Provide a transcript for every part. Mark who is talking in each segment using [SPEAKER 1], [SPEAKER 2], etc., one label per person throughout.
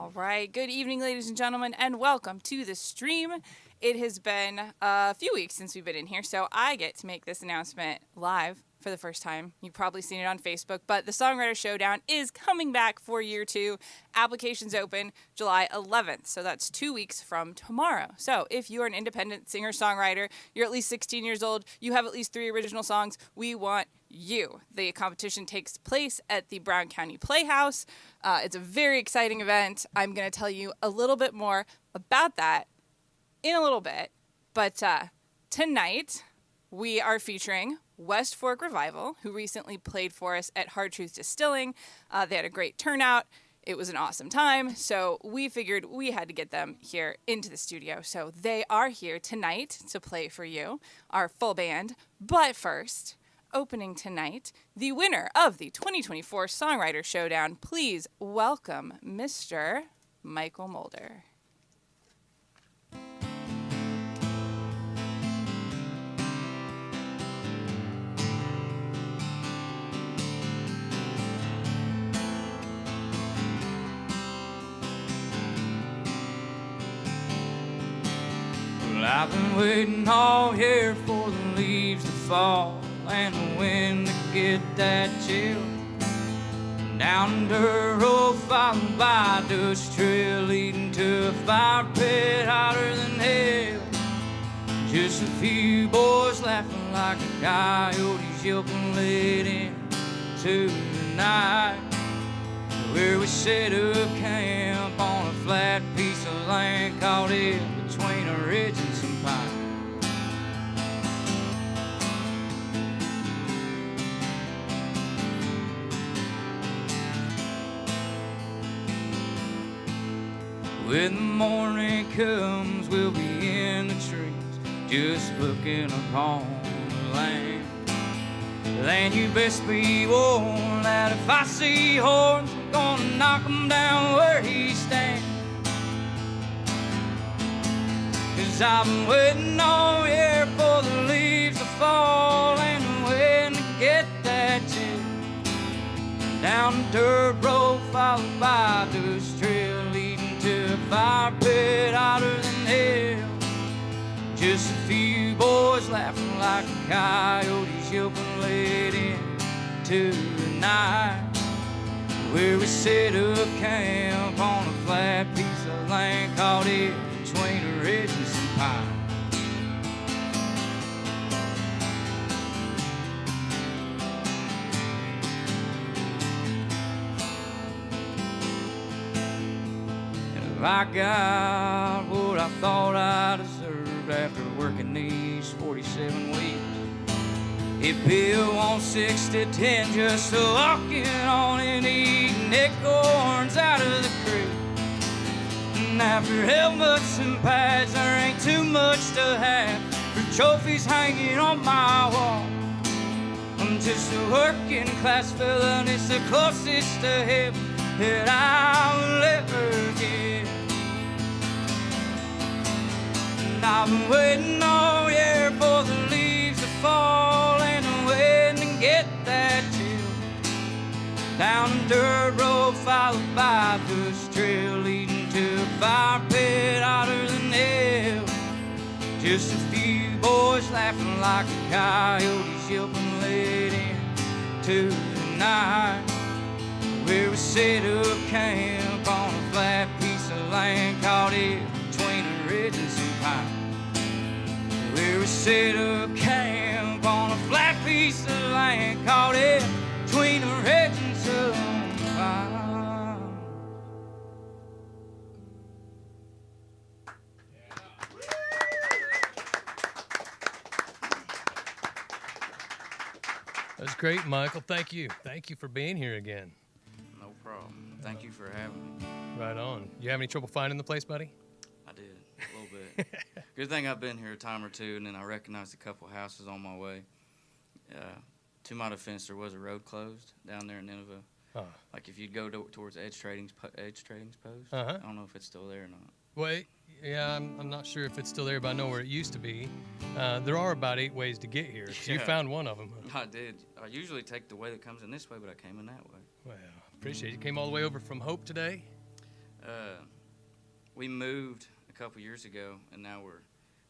[SPEAKER 1] All right. Good evening, ladies and gentlemen, and welcome to the stream. It has been a few weeks since we've been in here, so I get to make this announcement live for the first time. You've probably seen it on Facebook, but the Songwriter Showdown is coming back for year 2. Applications open July 11th, so that's 2 weeks from tomorrow. So if you are an independent singer-songwriter, you're at least 16 years old, you have at least 3 original songs, we want you. The competition takes place at the Brown County Playhouse. It's a very exciting event. I'm going to tell you a little bit more about that in a little bit. But tonight, we are featuring West Fork Revival, who recently played for us at Hard Truth Distilling. They had a great turnout. It was an awesome time. So we figured we had to get them here into the studio. So they are here tonight to play for you, our full band. But first, opening tonight, the winner of the 2024 Songwriter Showdown. Please welcome Mr. Michael Mulder.
[SPEAKER 2] Well, I've been waiting all year for the leaves to fall and the wind to get that chill. Down dirt road followed by a dust trail leading to a fire pit hotter than hell. Just a few boys laughing like a coyotes yelping late into the night. Where we set up camp on a flat piece of land caught in between a ridge and some pine. When the morning comes, we'll be in the trees, just looking upon the land. Then you best be warned that if I see horns, I'm gonna knock him down where he stands. 'Cause I've been waiting all year for the leaves to fall and the wind to get that chill. Down the dirt road followed by a dust trail leading to a fire pit hotter than hell. Just a few boys laughing like coyotes yelping late into the night. Where we set up camp on a flat piece of land caught in between a ridge and some pine. I got what I thought I deserved after working these 47 weeks. It Bill on 6 to 10 just walking on and eating acorns out of the creek. And after helmets and pads, there ain't too much to have for trophies hanging on my wall. I'm just a working class fella and it's the closest to heaven that I will ever get. And I've been waiting all year for the leaves to fall and the wind to get that chill. Down the dirt road followed by a dust trail leading to a fire pit hotter than hell. Just a few boys laughing like a coyotes yelping late into the night. Where we set up camp on a flat piece of land caught in between a ridge and some pine. Where we set up camp on a flat piece of land caught in between a ridge and some pine.
[SPEAKER 3] That's great, Michael. Thank you. Thank you for being here again.
[SPEAKER 2] No problem. Thank you for having me.
[SPEAKER 3] Right on. You have any trouble finding the place, buddy?
[SPEAKER 2] I did, a little bit. Good thing I've been here a time or two, and then I recognized a couple houses on my way. To my defense, there was a road closed down there in Nineveh. Like if you'd go towards Edge Trading's post. I don't know if it's still there or not.
[SPEAKER 3] Wait, yeah, I'm not sure if it's still there, but I know where it used to be. There are about 8 ways to get here. So you found one of them. Huh?
[SPEAKER 2] I did. I usually take the way that comes in this way, but I came in that way.
[SPEAKER 3] Well, appreciate it. You came all the way over from Hope today?
[SPEAKER 2] We moved a couple years ago, and now we're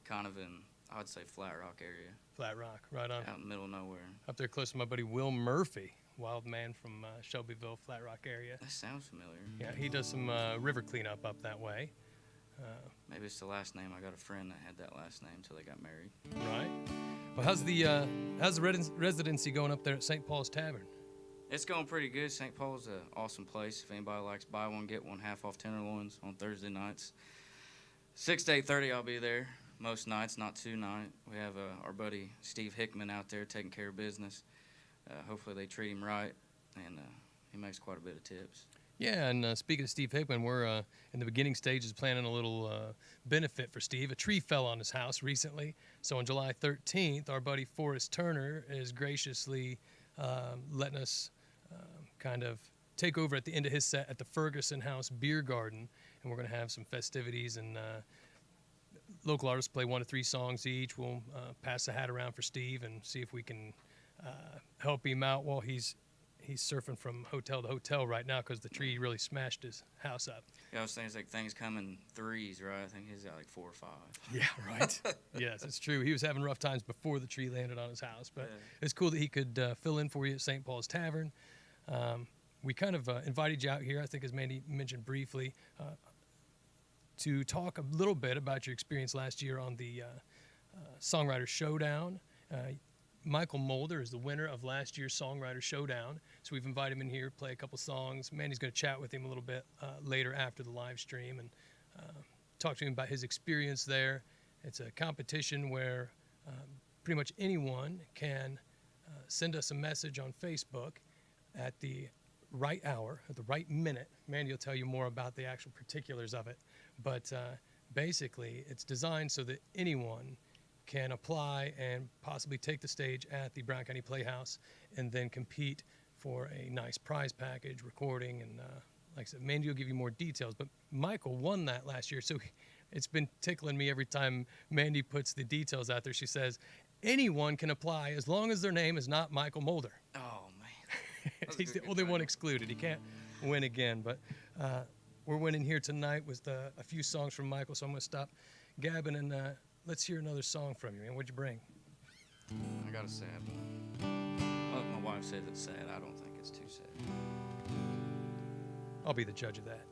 [SPEAKER 2] kind of in, I'd say, Flat Rock area.
[SPEAKER 3] Flat Rock, right on.
[SPEAKER 2] Out in the middle of nowhere.
[SPEAKER 3] Up there close to my buddy Will Murphy, wild man from Shelbyville, Flat Rock area.
[SPEAKER 2] That sounds familiar.
[SPEAKER 3] Yeah, he does some river cleanup up that way.
[SPEAKER 2] Maybe it's the last name. I got a friend that had that last name until they got married.
[SPEAKER 3] Right. Well, how's the residency going up there at St. Paul's Tavern?
[SPEAKER 2] It's going pretty good. St. Paul's an awesome place. If anybody likes buy one, get one, half off tenderloins on Thursday nights. 6 to 8:30 I'll be there. Most nights, not tonight. We have our buddy Steve Hickman out there taking care of business. Hopefully they treat him right, and he makes quite a bit of tips.
[SPEAKER 3] Yeah, and speaking of Steve Hickman, we're in the beginning stages planning a little benefit for Steve. A tree fell on his house recently, so on July 13th, our buddy Forrest Turner is graciously letting us kind of take over at the end of his set at the Ferguson House Beer Garden, and we're going to have some festivities, and local artists play 1 to 3 songs each. We'll pass the hat around for Steve and see if we can help him out while he's surfing from hotel to hotel right now because the tree really smashed his house up.
[SPEAKER 2] Yeah, I was thinking like things come in threes, right? I think he's got like 4 or 5.
[SPEAKER 3] Yeah, right. Yes, it's true. He was having rough times before the tree landed on his house, but
[SPEAKER 2] Yeah.
[SPEAKER 3] it's cool that he could fill in for you at St. Paul's Tavern. We kind of invited you out here, I think as Mandy mentioned briefly, to talk a little bit about your experience last year on the Songwriter Showdown. Michael Mulder is the winner of last year's Songwriter Showdown, so we've invited him in here, play a couple songs. Mandy's going to chat with him a little bit later after the live stream and talk to him about his experience there. It's a competition where pretty much anyone can send us a message on Facebook at the right hour, at the right minute. Mandy will tell you more about the actual particulars of it, but basically it's designed so that anyone can apply and possibly take the stage at the Brown County Playhouse and then compete for a nice prize package, recording, and like I said, Mandy will give you more details. But Michael won that last year, so it's been tickling me every time Mandy puts the details out there. She says, anyone can apply as long as their name is not Michael Mulder.
[SPEAKER 2] Oh, man.
[SPEAKER 3] He's the only one excluded. He can't win again. But we're winning here tonight with a few songs from Michael, so I'm going to stop gabbing and let's hear another song from you, man. What'd you bring?
[SPEAKER 2] I got a sad one. Well, my wife says it's sad. I don't think it's too sad.
[SPEAKER 3] I'll be the judge of that.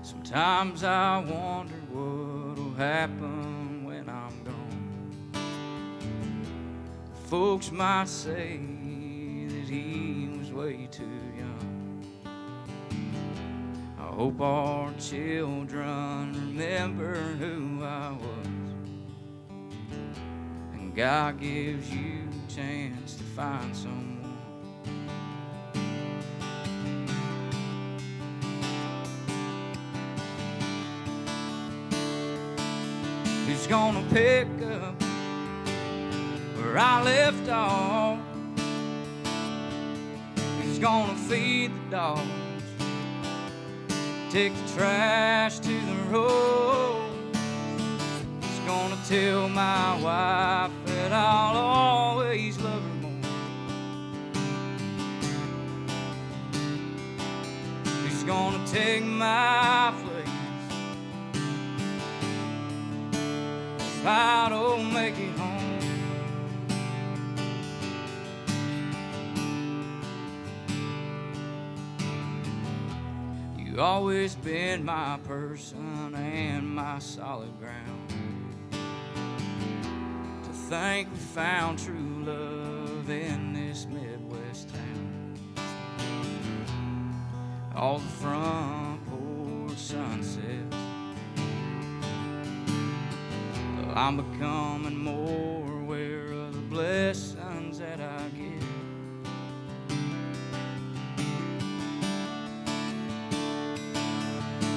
[SPEAKER 2] Sometimes I wonder what'll happen when I'm gone. Folks might say that he was way too young. I hope our children remember who I was, and God gives you a chance to find someone who's gonna pick up where I left off, who's gonna feed the dogs, take the trash to the road, who's gonna tell my wife that I'll always love her more, who's gonna take my place if I don't make it home. You've always been my person and my solid ground. To think we found true love in this Midwest town. All the front porch sunsets, I'm becoming more aware of the blessings that I get.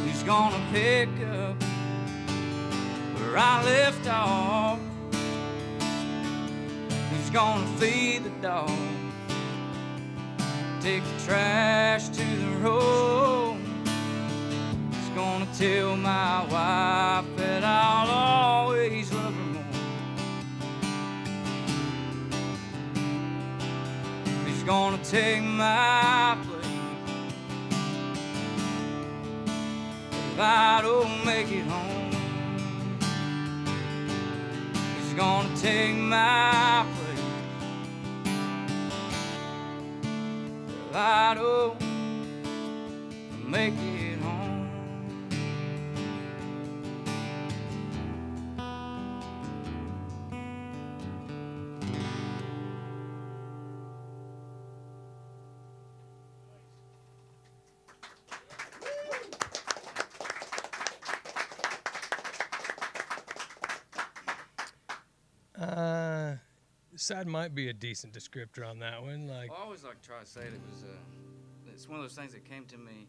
[SPEAKER 2] Who's gonna pick up where I left off? Who's gonna feed the dogs, take the trash to the road? Who's gonna tell my wife that I'll always love her more. He's gonna take my place if I don't make it home. He's gonna take my place if I don't make it home.
[SPEAKER 3] Sad might be a decent descriptor on that one. Like,
[SPEAKER 2] Well, I always like to try to say it was, it's one of those things that came to me.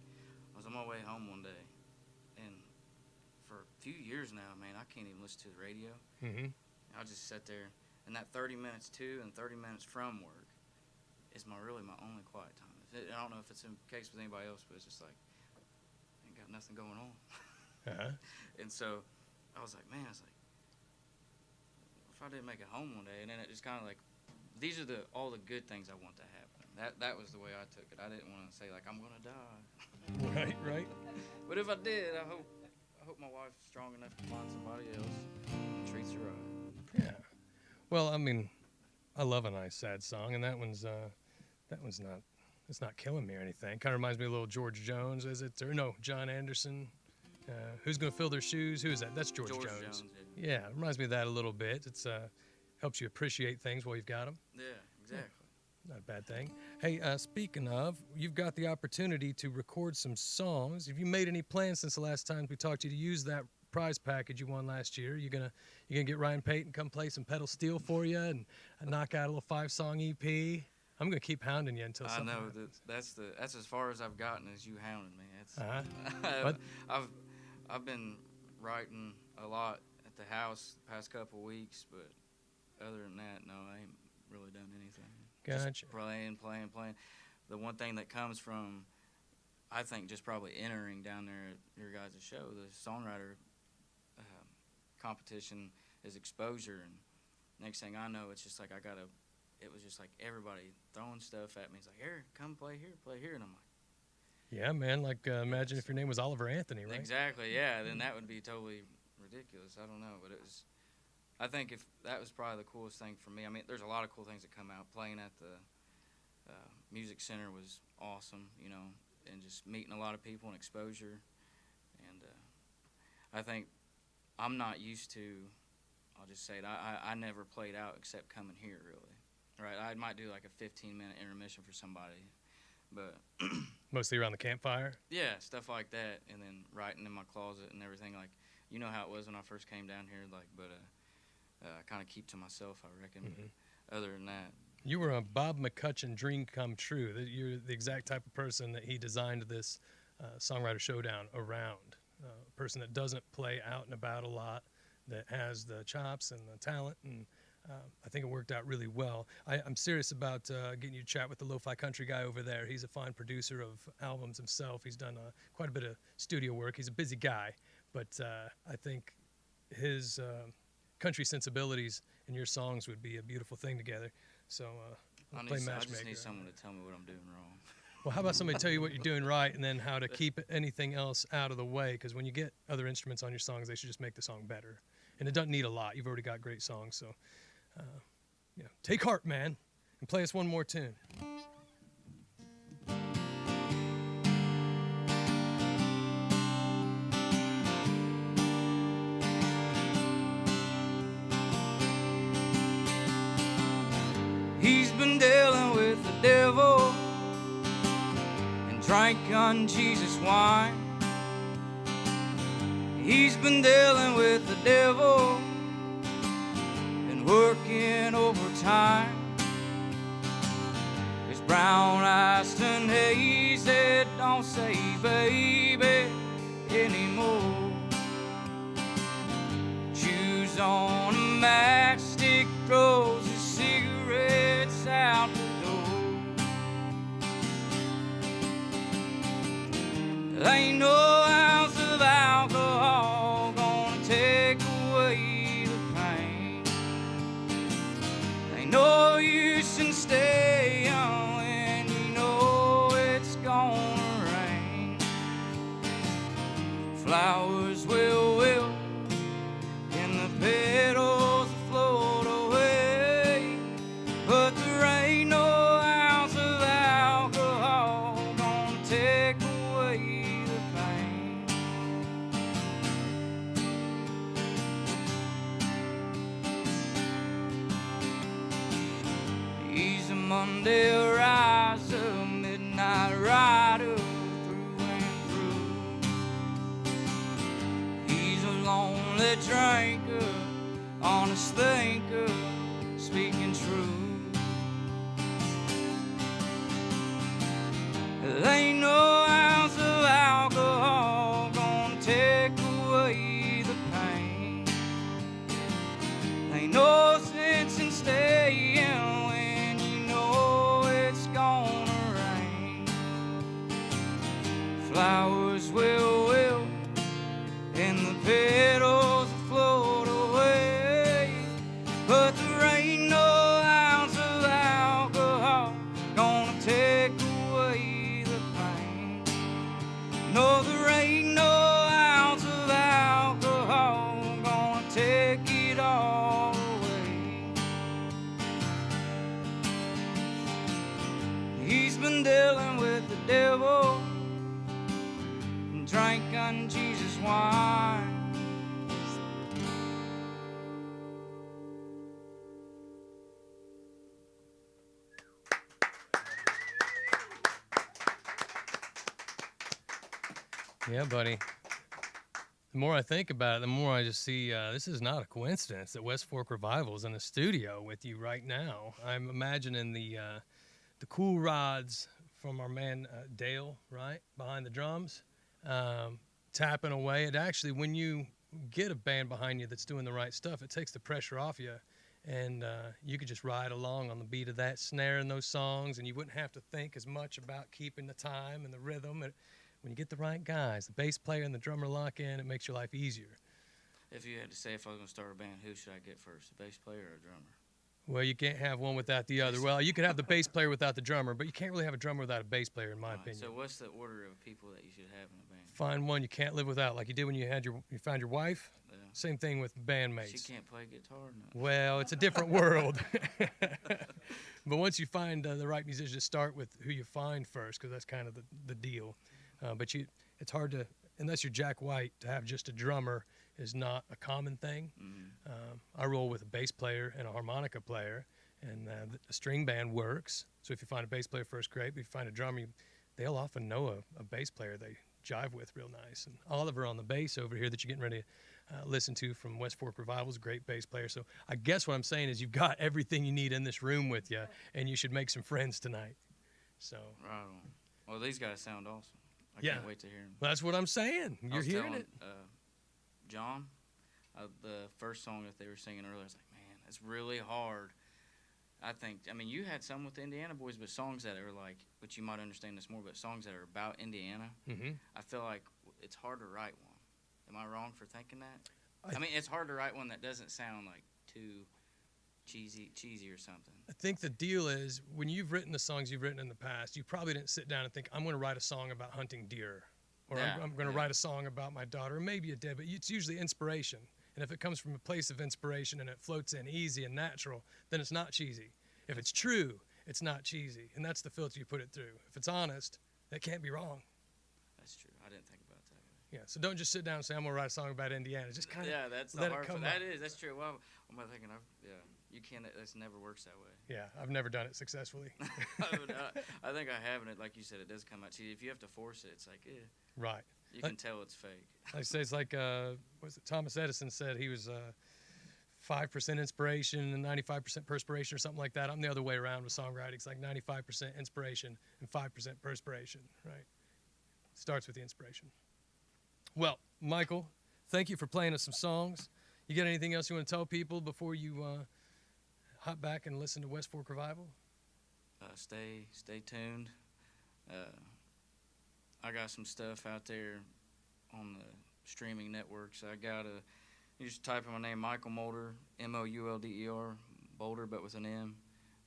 [SPEAKER 2] I was on my way home one day, and for a few years now, man, I can't even listen to the radio.
[SPEAKER 3] mm-hmm.
[SPEAKER 2] I'll just sit there, and that 30 minutes to and 30 minutes from work is really my only quiet time. I don't know if it's in case with anybody else, but it's just like, ain't got nothing going on.
[SPEAKER 3] Uh-huh.
[SPEAKER 2] And so I was like, man, what if I didn't make it home one day? And then it just kind of like, these are all the good things I want to happen. That was the way I took it. I didn't want to say like, I'm gonna die.
[SPEAKER 3] Right.
[SPEAKER 2] But if I did, I hope my wife's strong enough to find somebody else and treats her right.
[SPEAKER 3] Yeah. Well, I mean, I love a nice sad song, and that one's not. It's not killing me or anything. Kind of reminds me of a little George Jones, is it? Or no, John Anderson. Who's gonna fill their shoes? Who is that? That's George Jones. Yeah, it reminds me of that a little bit. It's helps you appreciate things while you've got them.
[SPEAKER 2] Yeah, exactly.
[SPEAKER 3] Not a bad thing. Hey, speaking of, you've got the opportunity to record some songs. Have you made any plans since the last time we talked to you to use that prize package you won last year? You gonna get Ryan Payton come play some pedal steel for you and knock out a little 5-song EP? I'm gonna keep hounding you until something happens.
[SPEAKER 2] that's as far as I've gotten as you hounding me.
[SPEAKER 3] But
[SPEAKER 2] I've been writing a lot at the house the past couple weeks, but other than that, no, I ain't really done anything.
[SPEAKER 3] Gotcha.
[SPEAKER 2] Just playing. The one thing that comes from, I think, just probably entering down there at your guys' show, the songwriter competition is exposure, and next thing I know, it's just like it was just like everybody throwing stuff at me. It's like, here, come play here, and I'm like,
[SPEAKER 3] yeah, man. Like, imagine if your name was Oliver Anthony, right?
[SPEAKER 2] exactly, yeah. Then that would be totally ridiculous. I don't know, but it was. I think if that was probably the coolest thing for me. I mean, there's a lot of cool things that come out. Playing at the music center was awesome, and just meeting a lot of people and exposure. And I think I'm not used to. I'll just say it. I never played out except coming here, really. Right, I might do like a 15-minute intermission for somebody, but
[SPEAKER 3] Mostly around the campfire.
[SPEAKER 2] yeah, stuff like that, and then writing in my closet and everything. Like, you know how it was when I first came down here. Like, but I kind of keep to myself, I reckon.
[SPEAKER 3] Mhm.
[SPEAKER 2] Other than that,
[SPEAKER 3] You were a Bob McCutcheon dream come true. That you're the exact type of person that he designed this songwriter showdown around. A person that doesn't play out and about a lot, that has the chops and the talent, and I think it worked out really well. I'm serious about getting you to chat with the lo-fi country guy over there. He's a fine producer of albums himself. He's done quite a bit of studio work. He's a busy guy, but I think his country sensibilities and your songs would be a beautiful thing together. So
[SPEAKER 2] I
[SPEAKER 3] play
[SPEAKER 2] just
[SPEAKER 3] matchmaker.
[SPEAKER 2] need someone to tell me what I'm doing wrong.
[SPEAKER 3] Well, how about somebody tell you what you're doing right and then how to keep anything else out of the way? Because when you get other instruments on your songs, they should just make the song better. And it doesn't need a lot. You've already got great songs. So, take heart, man, and play us one more tune.
[SPEAKER 2] He's been dealing with the devil and drank unJesus wine. He's been dealing with the devil and working overtime. His brown eyes turn hazy, don't say baby anymore. Shoes on a matchstick, throws his cigarettes out the door. There ain't no ounce of alcohol steady drinker, honest thinker, speaking truth. There ain't no ounce of alcohol gonna take away the pain. There ain't no sense in staying when you know it's gonna rain. Flowers will wilt and the petals will float away, but there ain't no ounce of alcohol gonna take away the pain. No, there ain't no ounce of alcohol gonna take it all away. He's been dealing with the devil and drank on Jesus' wine.
[SPEAKER 3] Yeah, buddy. The more I think about it, the more I just see this is not a coincidence that West Fork Revival is in the studio with you right now. I'm imagining the cool rods from our man Dail, right, behind the drums, tapping away. It actually, when you get a band behind you that's doing the right stuff, it takes the pressure off you, and you could just ride along on the beat of that snare and those songs, and you wouldn't have to think as much about keeping the time and the rhythm. When you get the right guys, the bass player and the drummer lock in, it makes your life easier.
[SPEAKER 2] If you had to say if I was going to start a band, who should I get first, a bass player or a drummer?
[SPEAKER 3] Well, you can't have one without the other. Well, you could have the bass player without the drummer, but you can't really have a drummer without a bass player, in my opinion.
[SPEAKER 2] So what's the order of people that you should have in a band?
[SPEAKER 3] Find one you can't live without, like you did when you found your wife.
[SPEAKER 2] Yeah.
[SPEAKER 3] Same thing with bandmates.
[SPEAKER 2] She can't play guitar? No.
[SPEAKER 3] Well, it's a different world. But once you find the right musician, just start with who you find first, because that's kind of the deal. But it's hard to, unless you're Jack White, to have just a drummer is not a common thing. Mm-hmm. I roll with a bass player and a harmonica player, and the string band works. So if you find a bass player first, great. But if you find a drummer, they'll often know a bass player they jive with real nice. And Oliver on the bass over here that you're getting ready to listen to from West Fork Revival is a great bass player. So I guess what I'm saying is you've got everything you need in this room with you, and you should make some friends tonight. So.
[SPEAKER 2] Right on. Well, these guys sound awesome. I can't wait to hear them.
[SPEAKER 3] Well, that's what I'm saying. You're hearing it.
[SPEAKER 2] Jon, the first song that they were singing earlier, I was like, man, it's really hard. I mean, you had some with the Indiana Boys, but songs that are like, which you might understand this more, but songs that are about Indiana,
[SPEAKER 3] mm-hmm.
[SPEAKER 2] I feel like it's hard to write one. Am I wrong for thinking that? I mean, it's hard to write one that doesn't sound like too cheesy or something.
[SPEAKER 3] I think the deal is, when you've written the songs you've written in the past, you probably didn't sit down and think, I'm going to write a song about hunting deer, or I'm going to write a song about my daughter, or maybe it did, but it's usually inspiration. And if it comes from a place of inspiration and it floats in easy and natural, then it's not cheesy. If it's true, it's not cheesy. And that's the filter you put it through. If it's honest, that can't be wrong.
[SPEAKER 2] That's true. I didn't think about that.
[SPEAKER 3] Yeah, so don't just sit down and say, I'm going to write a song about Indiana. Just kind of
[SPEAKER 2] that's
[SPEAKER 3] let
[SPEAKER 2] the hard
[SPEAKER 3] it come
[SPEAKER 2] part.
[SPEAKER 3] up.
[SPEAKER 2] That's true. Well, what am I thinking? You can't. This never works that way.
[SPEAKER 3] Yeah, I've never done it successfully.
[SPEAKER 2] I think I haven't. Like you said, it does come out cheesy. If you have to force it, it's like,
[SPEAKER 3] right.
[SPEAKER 2] You can tell it's fake.
[SPEAKER 3] I say it's like, Thomas Edison said he was 5% inspiration and 95% perspiration or something like that. I'm the other way around with songwriting. It's like 95% inspiration and 5% perspiration, right? Starts with the inspiration. Well, Michael, thank you for playing us some songs. You got anything else you want to tell people before you hop back and listen to West Fork Revival?
[SPEAKER 2] Stay tuned. I got some stuff out there on the streaming networks. You just type in my name, Michael Mulder, Moulder, Boulder, but with an M.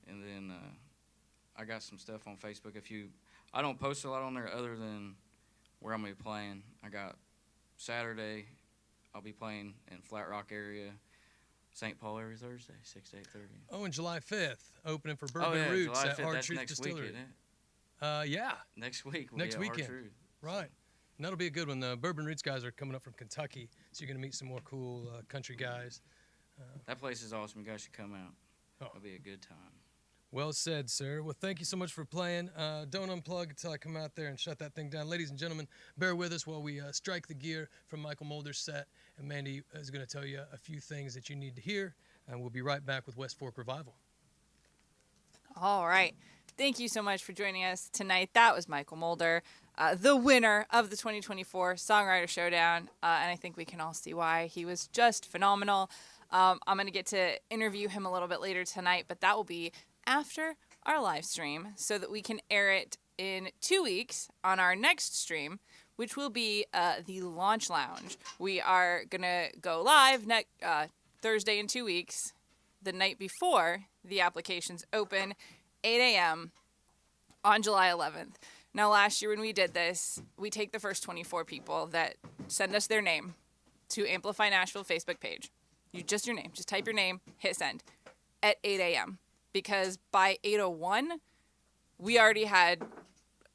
[SPEAKER 2] And then I got some stuff on Facebook. I don't post a lot on there other than where I'm going to be playing. I got Saturday, I'll be playing in Flat Rock area, St. Paul area Thursday, 6 to 8:30.
[SPEAKER 3] Oh, and July 5th, opening for Bourbon Roots
[SPEAKER 2] July
[SPEAKER 3] at
[SPEAKER 2] 5th,
[SPEAKER 3] Hard
[SPEAKER 2] that's
[SPEAKER 3] Truth
[SPEAKER 2] next
[SPEAKER 3] Distillery.
[SPEAKER 2] week, isn't it?
[SPEAKER 3] Yeah.
[SPEAKER 2] Next week.
[SPEAKER 3] Next weekend.
[SPEAKER 2] Hard Truth.
[SPEAKER 3] Right. And that'll be a good one. The Bourbon Roots guys are coming up from Kentucky, so you're going to meet some more cool country guys.
[SPEAKER 2] That place is awesome. You guys should come out.
[SPEAKER 3] Oh.
[SPEAKER 2] It'll be a good time.
[SPEAKER 3] Well said, sir. Well, thank you so much for playing. Don't unplug until I come out there and shut that thing down. Ladies and gentlemen, bear with us while we strike the gear from Michael Mulder's set. And Mandy is going to tell you a few things that you need to hear. And we'll be right back with West Fork Revival.
[SPEAKER 1] All right. Thank you so much for joining us tonight. That was Michael Mulder, the winner of the 2024 Songwriter Showdown. And I think we can all see why. He was just phenomenal. I'm going to get to interview him a little bit later tonight, but that will be after our live stream so that we can air it in 2 weeks on our next stream, which will be the Launch Lounge. We are going to go live Thursday in 2 weeks, the night before the applications open, 8 a.m. on July 11th. Now, last year when we did this, we take the first 24 people that send us their name to Amplify Nashville Facebook page. Just your name. Just type your name, hit send at 8 a.m. Because by 8:01, we already had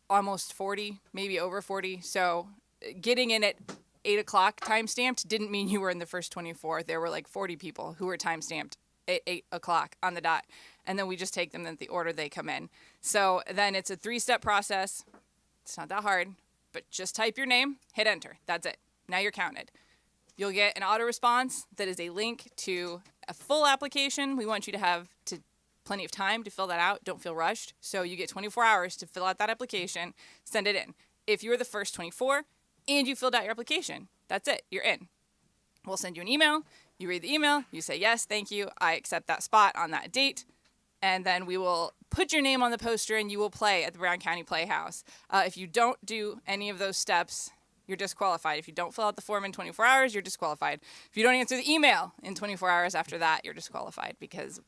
[SPEAKER 1] almost 40, maybe over 40. So getting in at 8 o'clock time-stamped didn't mean you were in the first 24. There were like 40 people who were time-stamped at 8 o'clock on the dot. And then we just take them in the order they come in. So then it's a 3-step process. It's not that hard, but just type your name, hit enter. That's it. Now you're counted. You'll get an auto response that is a link to a full application. We want you to have plenty of time to fill that out. Don't feel rushed. So you get 24 hours to fill out that application, send it in. If you're the first 24 and you filled out your application, that's it. You're in. We'll send you an email. You read the email. You say, yes, thank you. I accept that spot on that date. And then we will put your name on the poster and you will play at the Brown County Playhouse. If you don't do any of those steps, you're disqualified. If you don't fill out the form in 24 hours, you're disqualified. If you don't answer the email in 24 hours after that, you're disqualified because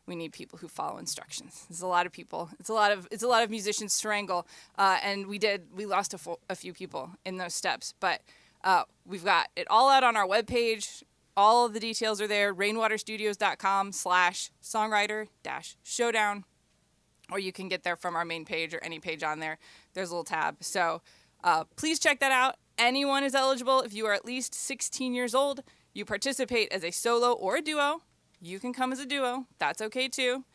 [SPEAKER 1] we need people who follow instructions. There's a lot of people. It's a lot of musicians strangle, and we lost a few people in those steps. But we've got it all out on our webpage. All of the details are there. rainwaterstudios.com/songwriter-showdown, or you can get there from our main page or any page on there. There's a little tab. So please check that out. Anyone is eligible. If you are at least 16 years old, you participate as a solo or a duo. You can come as a duo. That's okay, too.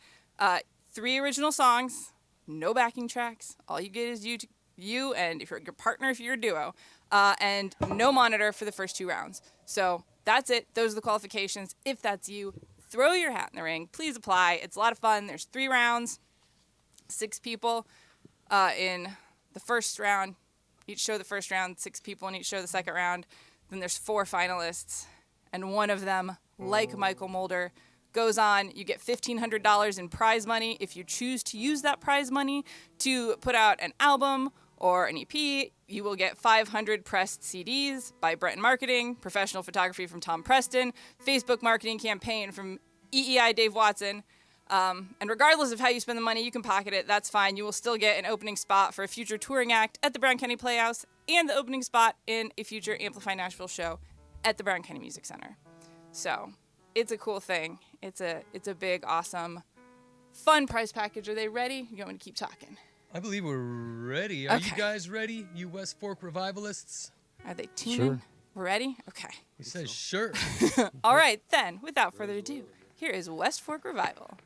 [SPEAKER 1] 3 original songs, no backing tracks. All you get is you and if you're your partner if you're a duo, and no monitor for the first 2 rounds. So that's it. Those are the qualifications. If that's you, throw your hat in the ring. Please apply. It's a lot of fun. There's 3 rounds, 6 people in the first round. Each show the first round, 6 people in each show the second round. Then there's 4 finalists, and one of them, like Michael Mulder, goes on. You get $1,500 in prize money. If you choose to use that prize money to put out an album or an EP, you will get 500 pressed CDs by Brenton Marketing, professional photography from Tom Preston, Facebook marketing campaign from EEI Dave Watson. And regardless of how you spend the money, you can pocket it. That's fine. You will still get an opening spot for a future touring act at the Brown County Playhouse and the opening spot in a future Amplify Nashville show at the Brown County Music Center. So it's a cool thing. It's a big, awesome, fun prize package. Are they ready? You want me to keep talking?
[SPEAKER 3] I believe we're ready. Are
[SPEAKER 1] Okay.
[SPEAKER 3] you guys ready, you West Fork revivalists?
[SPEAKER 1] Are they tuning?
[SPEAKER 4] Sure.
[SPEAKER 1] We're ready? Okay.
[SPEAKER 3] He says, sure.
[SPEAKER 1] All right, then, without further ado, here is West Fork Revival.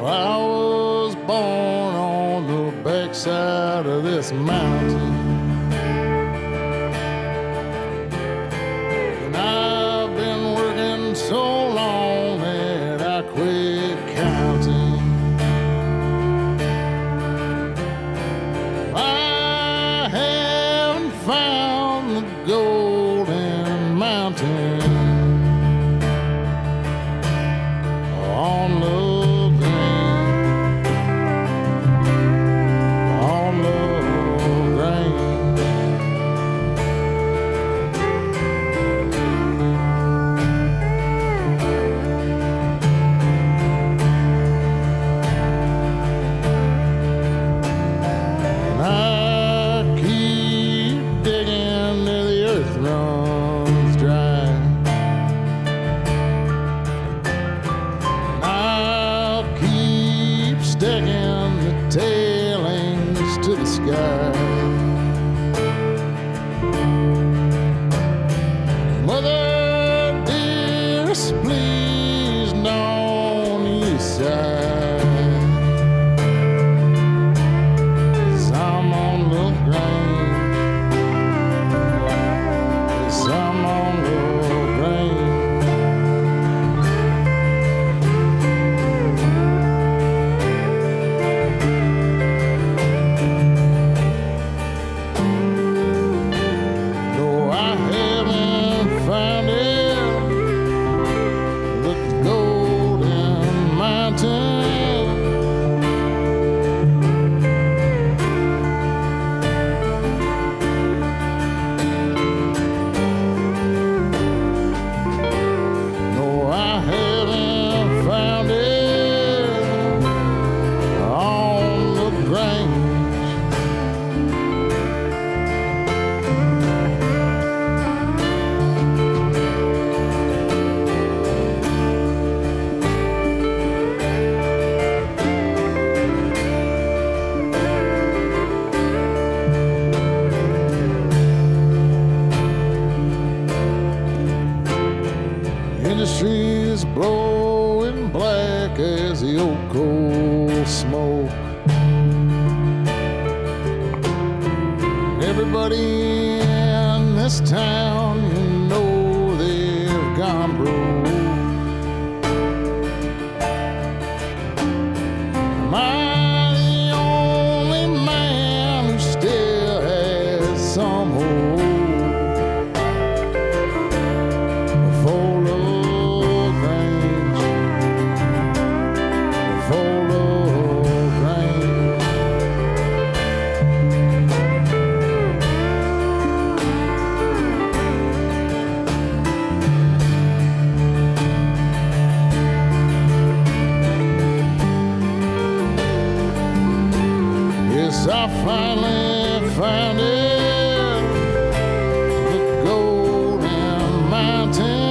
[SPEAKER 4] I was born on the backside of this mountain, and I've been working so long that I quit counting. I haven't found the golden mountain on the glowing black as the old coal smoke. Everybody in this town, you know they've gone broke. Am I the only man who still has some hope? For Lagrange, for Lagrange. Yes, I finally found it, the Golden Mountain.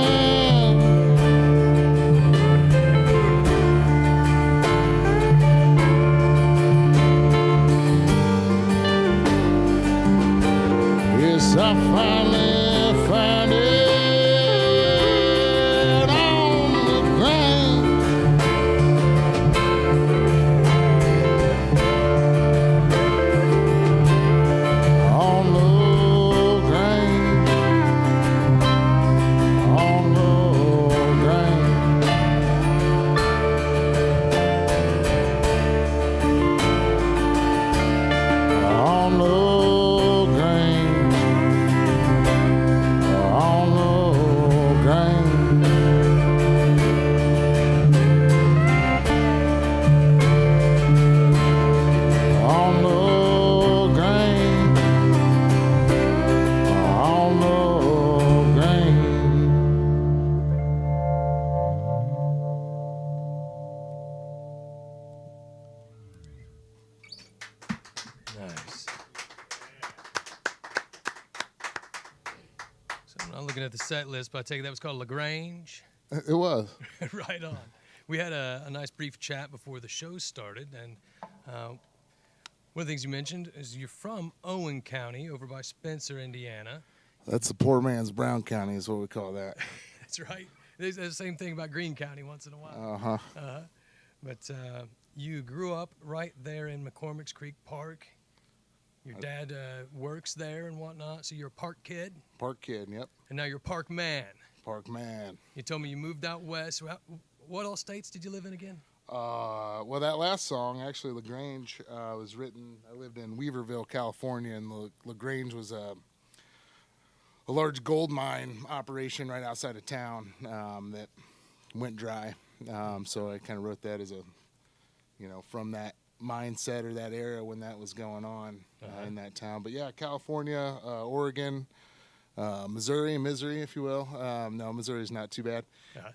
[SPEAKER 4] Yes, I finally found it on the ground. On the ground, on the ground. On the ground, on the ground. On the ground, on the ground.
[SPEAKER 3] Nice. So I'm not looking at the set list, but I take it that was called LaGrange.
[SPEAKER 4] It was.
[SPEAKER 3] Right on. We had a nice brief chat before the show started, and one of the things you mentioned is you're from Owen County, over by Spencer, Indiana.
[SPEAKER 4] That's the poor man's Brown County is what we call that.
[SPEAKER 3] That's right. There's the same thing about Greene County once in a while.
[SPEAKER 4] Uh-huh.
[SPEAKER 3] But you grew up right there in McCormick's Creek Park. Your dad works there and whatnot, so you're a park kid,
[SPEAKER 4] Park kid, yep.
[SPEAKER 3] and now you're a park man.
[SPEAKER 4] Park man.
[SPEAKER 3] You told me you moved out west. What all states did you live in again?
[SPEAKER 4] Well, that last song, actually, LaGrange, was written. I lived in Weaverville, California, and LaGrange was a large gold mine operation right outside of town that went dry. So I kind of wrote that as a, from that mindset or that era when that was going on in that town. But yeah, California, Oregon, Missouri, if you will. No, Missouri's not too bad.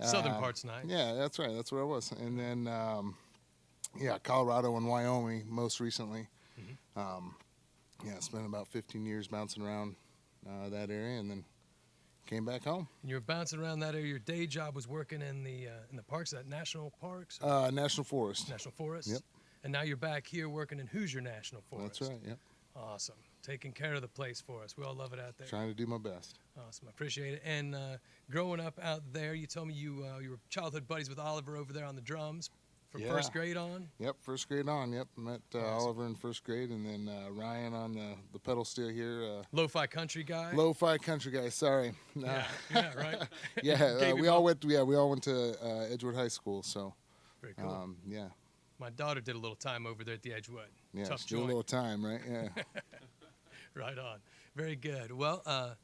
[SPEAKER 3] Southern part's nice.
[SPEAKER 4] Yeah, that's right. That's where I was. And then, Colorado and Wyoming most recently. Spent about 15 years bouncing around that area, and then came back home.
[SPEAKER 3] And you were bouncing around that area. Your day job was working in the parks, that national parks?
[SPEAKER 4] National Forest.
[SPEAKER 3] National Forest?
[SPEAKER 4] Yep.
[SPEAKER 3] And now you're back here working in Hoosier National Forest.
[SPEAKER 4] That's right, yep.
[SPEAKER 3] Awesome. Taking care of the place for us. We all love it out there.
[SPEAKER 4] Trying to do my best.
[SPEAKER 3] Awesome. I appreciate it. And growing up out there, you told me you were childhood buddies with Oliver over there on the drums from first grade on?
[SPEAKER 4] Yep, first grade on, yep. Met
[SPEAKER 3] Awesome.
[SPEAKER 4] Oliver in first grade, and then Ryan on the pedal steel here.
[SPEAKER 3] Lo-fi country guy?
[SPEAKER 4] Lo-fi country guy, sorry.
[SPEAKER 3] Yeah, right?
[SPEAKER 4] Yeah, we all went to Edgewood High School, so.
[SPEAKER 3] Very cool.
[SPEAKER 4] Yeah.
[SPEAKER 3] My daughter did a little time over there at the Edgewood.
[SPEAKER 4] Yeah,
[SPEAKER 3] Tough
[SPEAKER 4] still a
[SPEAKER 3] joint.
[SPEAKER 4] little time, right? Yeah.
[SPEAKER 3] Right on. Very good. Well, I'll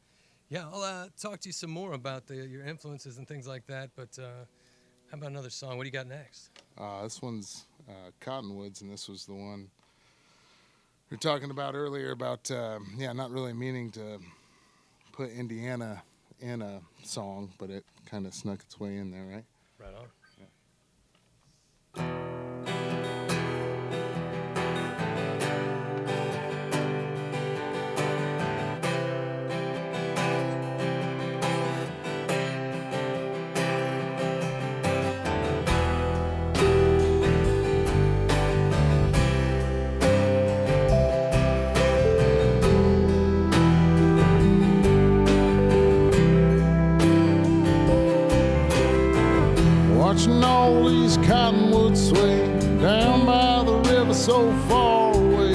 [SPEAKER 3] talk to you some more about your influences and things like that, but how about another song? What do you got next?
[SPEAKER 4] This one's Cottonwoods, and this was the one we were talking about earlier about, not really meaning to put Indiana in a song, but it kind of snuck its way in there, right?
[SPEAKER 3] Right on.
[SPEAKER 4] all these cottonwoods sway down by the river so far away.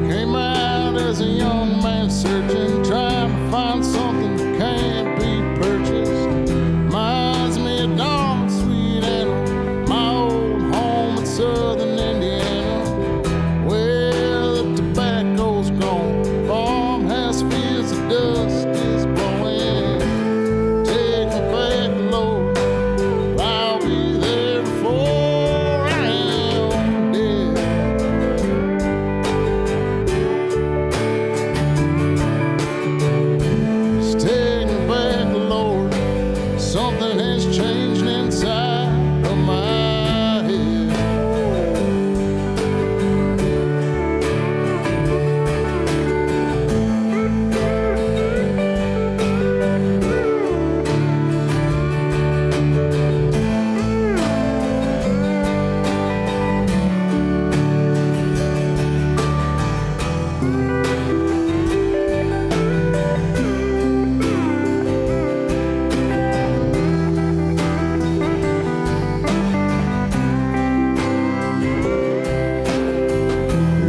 [SPEAKER 4] Came out as a young man searching, trying to find something that can't be purchased. Reminds me of dark, sweet Anna, my old home in southern Indiana, where the tobacco's gone, farmhouse fields of dust is blowing. Take me back, Lord, I'll be there before I am dead. Just take me back, Lord, something has changed inside of my head.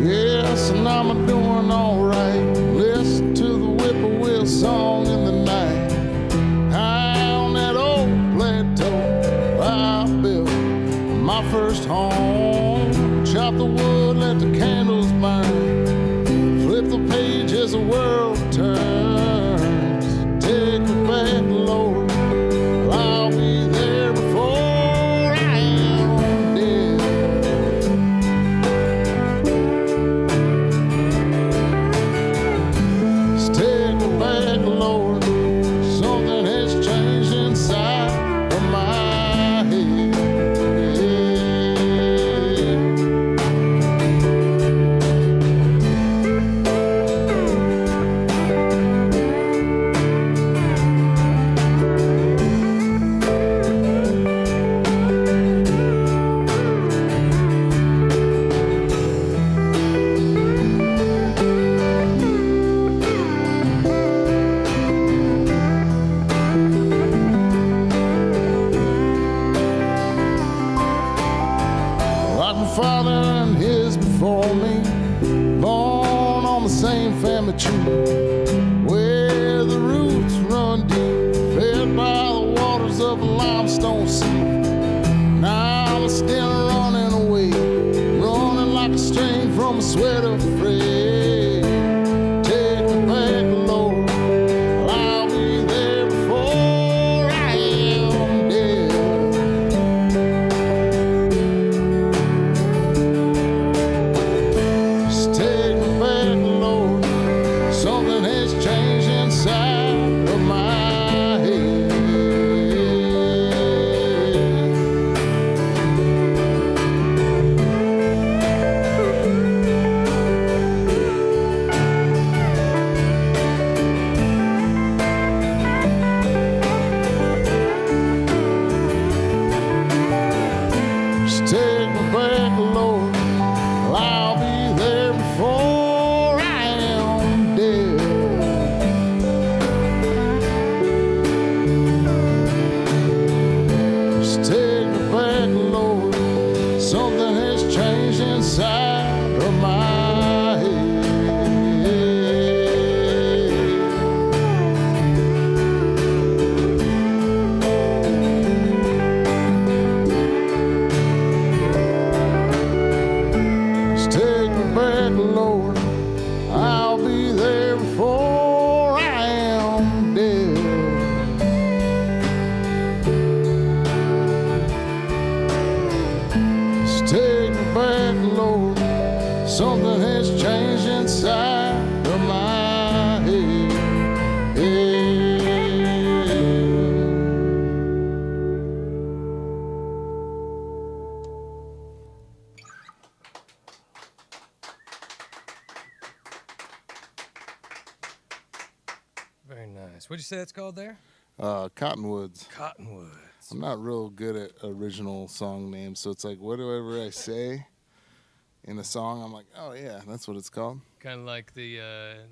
[SPEAKER 4] Yes, and I'm doing alright. Listen to the whippoorwill song in the night. High on that old plateau I built my first home. Chop the wood, let the candles burn. Flip the page as the world turns. Take me back, Lord, I'll be there before I am dead. Just take me back, Lord, something has changed inside of my head. Like my father and his before me, born on the same family tree, where the roots run deep, fed by the waters of a limestone sea. Now I'm still running away, running like a string from a sweater frayed. Take me back, Lord, I'll be there before I am dead. Just take me back, Lord, something has changed inside of my head. Just take me back, Lord, I'll be there before I am dead. Just take me back, Lord, something has changed inside of my head. Just take me back, Lord, I'll be there before I am dead. Just take me back, Lord, something has changed inside of my head.
[SPEAKER 3] Very nice. What'd you say it's called there?
[SPEAKER 4] Cottonwoods.
[SPEAKER 3] Cottonwoods.
[SPEAKER 4] I'm not real good at original song names, so it's like whatever I say, in a song. I'm like, oh yeah, that's what it's called.
[SPEAKER 3] Kind of like the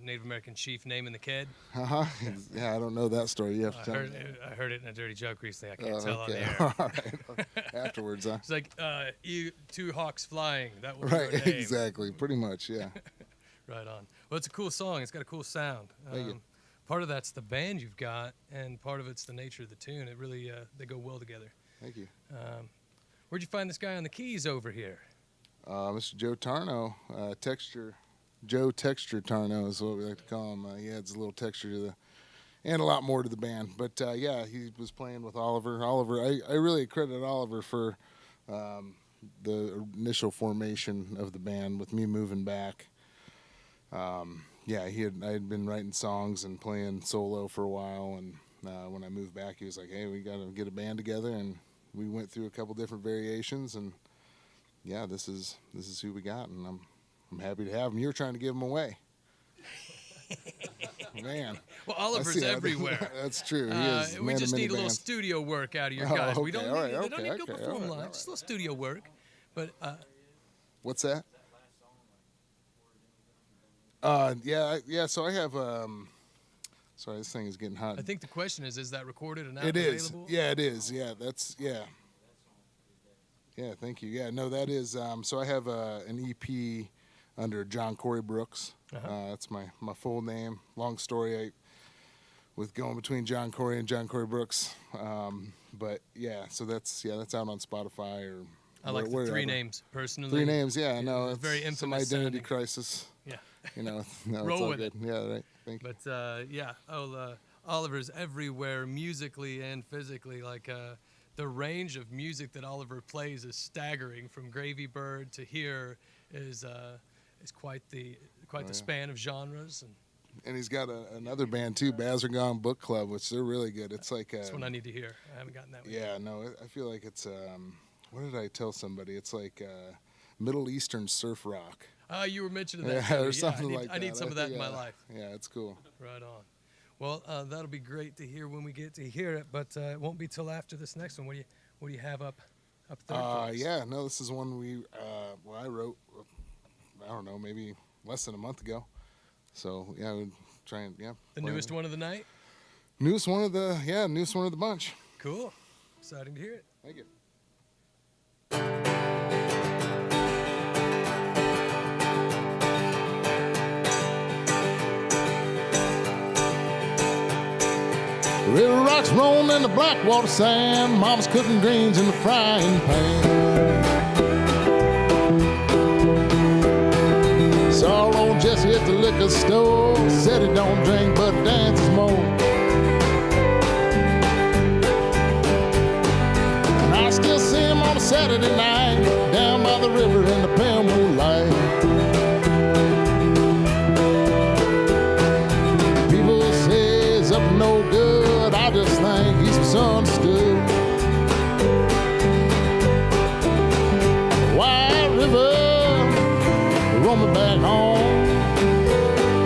[SPEAKER 3] Native American chief naming the kid.
[SPEAKER 4] Yeah, I don't know that story. You have to tell me.
[SPEAKER 3] I heard it in a dirty joke recently. I can't tell on the air.
[SPEAKER 4] All right. Afterwards, huh?
[SPEAKER 3] It's like you two hawks flying. That was
[SPEAKER 4] Right,
[SPEAKER 3] your name.
[SPEAKER 4] exactly. Pretty much, yeah.
[SPEAKER 3] Right on. Well, it's a cool song. It's got a cool sound.
[SPEAKER 4] Thank you.
[SPEAKER 3] Part of that's the band you've got, and part of it's the nature of the tune. It really, they go well together.
[SPEAKER 4] Thank you.
[SPEAKER 3] Where'd you find this guy on the keys over here?
[SPEAKER 4] Mr. Joe Tarnow, Joe Texture Tarnow is what we like to call him. He adds a little texture to and a lot more to the band. But yeah, he was playing with Oliver. I really credit Oliver for the initial formation of the band with me moving back. Yeah, I had been writing songs and playing solo for a while, and when I moved back, he was like, "Hey, we got to get a band together," and we went through a couple different variations, and yeah, this is who we got, and I'm happy to have him. You're trying to give him away. Man.
[SPEAKER 3] Well, Oliver's everywhere.
[SPEAKER 4] That's true.
[SPEAKER 3] We just need a little studio work out of your guys.
[SPEAKER 4] Okay,
[SPEAKER 3] We don't
[SPEAKER 4] all
[SPEAKER 3] need,
[SPEAKER 4] right,
[SPEAKER 3] they don't need to go
[SPEAKER 4] okay,
[SPEAKER 3] perform
[SPEAKER 4] all right,
[SPEAKER 3] live. Just a little studio work. But
[SPEAKER 4] what's that? Yeah. So I have. Sorry, this thing is getting hot.
[SPEAKER 3] I think the question is that recorded and out
[SPEAKER 4] It is.
[SPEAKER 3] available?
[SPEAKER 4] Yeah, it is. Yeah, yeah. Yeah, thank you. Yeah, no, that is. So I have an EP under Jon Cory Brooks. That's my full name. Long story with going between Jon Cory and Jon Cory Brooks. But yeah, so that's out on Spotify or.
[SPEAKER 3] I like the three names personally.
[SPEAKER 4] 3 names, yeah. I know. It's
[SPEAKER 3] very infamous
[SPEAKER 4] some identity
[SPEAKER 3] sounding.
[SPEAKER 4] crisis.
[SPEAKER 3] Yeah.
[SPEAKER 4] No,
[SPEAKER 3] Roll
[SPEAKER 4] it's all
[SPEAKER 3] with
[SPEAKER 4] good.
[SPEAKER 3] it.
[SPEAKER 4] Yeah, right. Thank you.
[SPEAKER 3] But yeah, Oliver's everywhere musically and physically. Like the range of music that Oliver plays is staggering. From Gravy Bird to here is quite the span of genres.
[SPEAKER 4] And he's got another band too, Bazargon Book Club, which they're really good. It's like
[SPEAKER 3] that's what I need to hear. I haven't gotten that one.
[SPEAKER 4] Yeah, no, I feel like it's what did I tell somebody? It's like Middle Eastern surf rock.
[SPEAKER 3] You were mentioning that.
[SPEAKER 4] Yeah, or something like that.
[SPEAKER 3] I need some of that in my life.
[SPEAKER 4] Yeah, it's cool.
[SPEAKER 3] Right on. Well, that'll be great to hear when we get to hear it, but it won't be till after this next one. What do you have up third place?
[SPEAKER 4] Yeah, no, this is one I wrote. I don't know, maybe less than a month ago. So yeah, we'd try and
[SPEAKER 3] The newest one of the night.
[SPEAKER 4] Newest one of the bunch.
[SPEAKER 3] Cool. Exciting to hear it.
[SPEAKER 4] Thank you. River rocks rolling in the blackwater sand. Mama's cooking greens in the frying pan. Saw old Jesse at the liquor store. Said he don't drink but dances more. And I still see him on a Saturday night down by the river in the pale moonlight. People say he's up no good. I just think he's misunderstood. White River, roll me back home.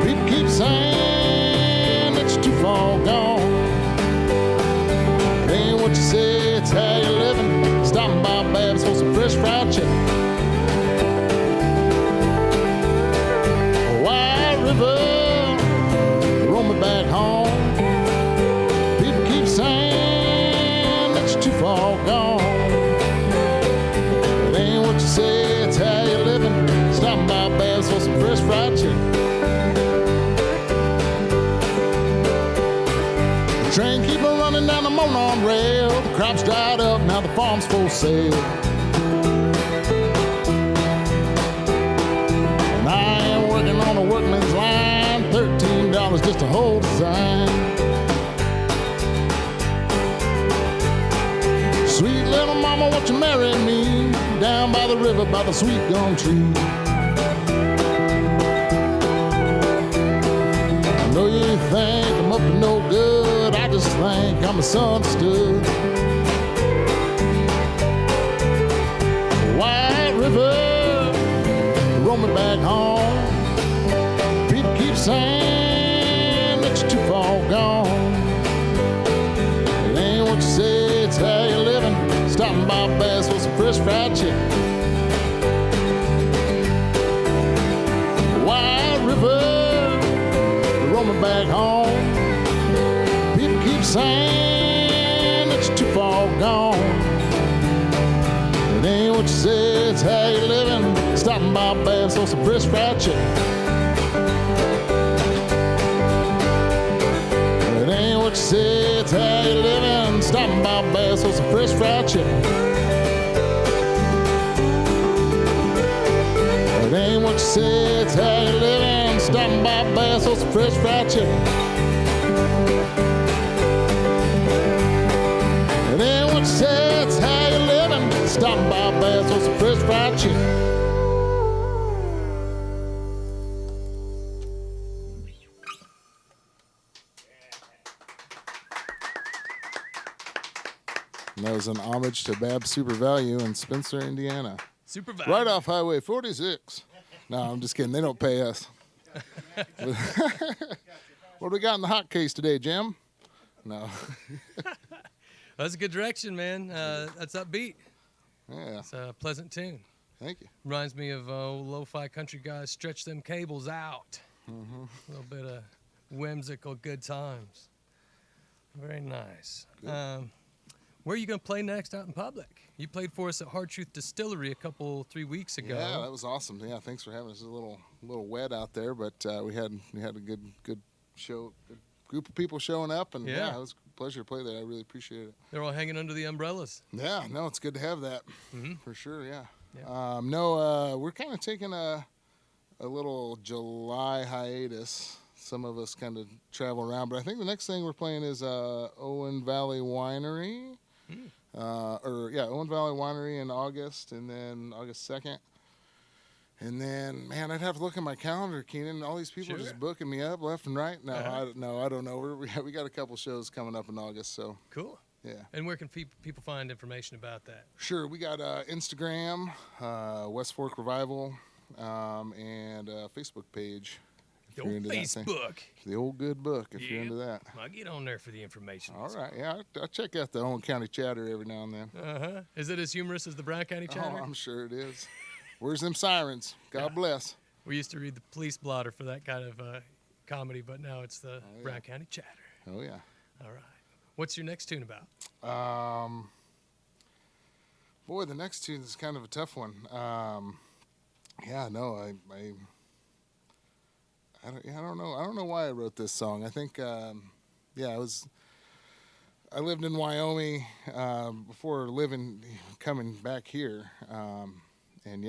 [SPEAKER 4] People keep saying that you're too far gone. It ain't what you say, it's how you're living. Stopping by Babs for some fresh fried chicken. White River, roll me back home. People keep saying that you're too far gone. It ain't what you say, it's how you're living. Stopping by Babs for some fresh fried chicken. The train keep on running down the Monon rail. The crop's dried up, now the farm's for sale. And I am working on a workman's line, $13 just to hold the sign. Sweet little mama, won't you marry me? Down by the river, by the sweet gum tree. I know you think I'm up to no good. I just think I'm misunderstood. White River, roll me back home. People keep saying that you're too far gone. It ain't what you say, it's how you're living. Stopping by Bass for some fresh fried chicken. saying that you're too far gone. It ain't what you say, it's how you living. Stopping by Babs for some fresh fried chicken. It ain't what you say, it's how you living. Stopping by Babs for some fresh fried chicken. It ain't what you say, it's how you living. Stopping by Babs for some fresh fried chicken. It ain't what you say, it's how you living. Stopping by Babs for some fresh fried chicken. And that was an homage to Babs Super Value in Spencer, Indiana.
[SPEAKER 3] Super value.
[SPEAKER 4] Right off Highway 46. No, I'm just kidding. They don't pay us. What do we got in the hot case today, Jim? No.
[SPEAKER 3] That's a good direction, man. That's upbeat.
[SPEAKER 4] Yeah.
[SPEAKER 3] It's a pleasant tune.
[SPEAKER 4] Thank you.
[SPEAKER 3] Reminds me of old lo-fi country guys stretch them cables out. A little bit of whimsical good times. Very nice. Where are you going to play next out in public? You played for us at Hard Truth Distillery 3 weeks ago.
[SPEAKER 4] Yeah, that was awesome. Yeah, thanks for having us. It was a little wet out there, but we had a good show, good group of people showing up, and yeah, it was a pleasure to play there. I really appreciate it.
[SPEAKER 3] They're all hanging under the umbrellas.
[SPEAKER 4] Yeah, no, it's good to have that for sure. Yeah.
[SPEAKER 3] Yeah.
[SPEAKER 4] We're kind of taking a little July hiatus. Some of us kind of travel around, but I think the next thing we're playing is Owen Valley Winery. Owen Valley Winery in August, and then August 2nd. And then, man, I'd have to look at my calendar, Keenan. All these people are just booking me up left and right. No, I don't know. We got a couple shows coming up in August, so.
[SPEAKER 3] Cool.
[SPEAKER 4] Yeah.
[SPEAKER 3] And where can people find information about that?
[SPEAKER 4] Sure. We got Instagram, West Fork Revival, and Facebook page.
[SPEAKER 3] The old Facebook.
[SPEAKER 4] The old good book, if you're into that.
[SPEAKER 3] I'll get on there for the information.
[SPEAKER 4] All right. Yeah, I check out the Owen County Chatter every now and then.
[SPEAKER 3] Is it as humorous as the Brown County Chatter?
[SPEAKER 4] Oh, I'm sure it is. Where's them sirens? God bless.
[SPEAKER 3] We used to read the police blotter for that kind of comedy, but now it's the Brown County Chatter.
[SPEAKER 4] Oh, yeah.
[SPEAKER 3] All right. What's your next tune about?
[SPEAKER 4] Boy, the next tune is kind of a tough one. I don't know. I don't know why I wrote this song. I think, I lived in Wyoming before coming back here. I don't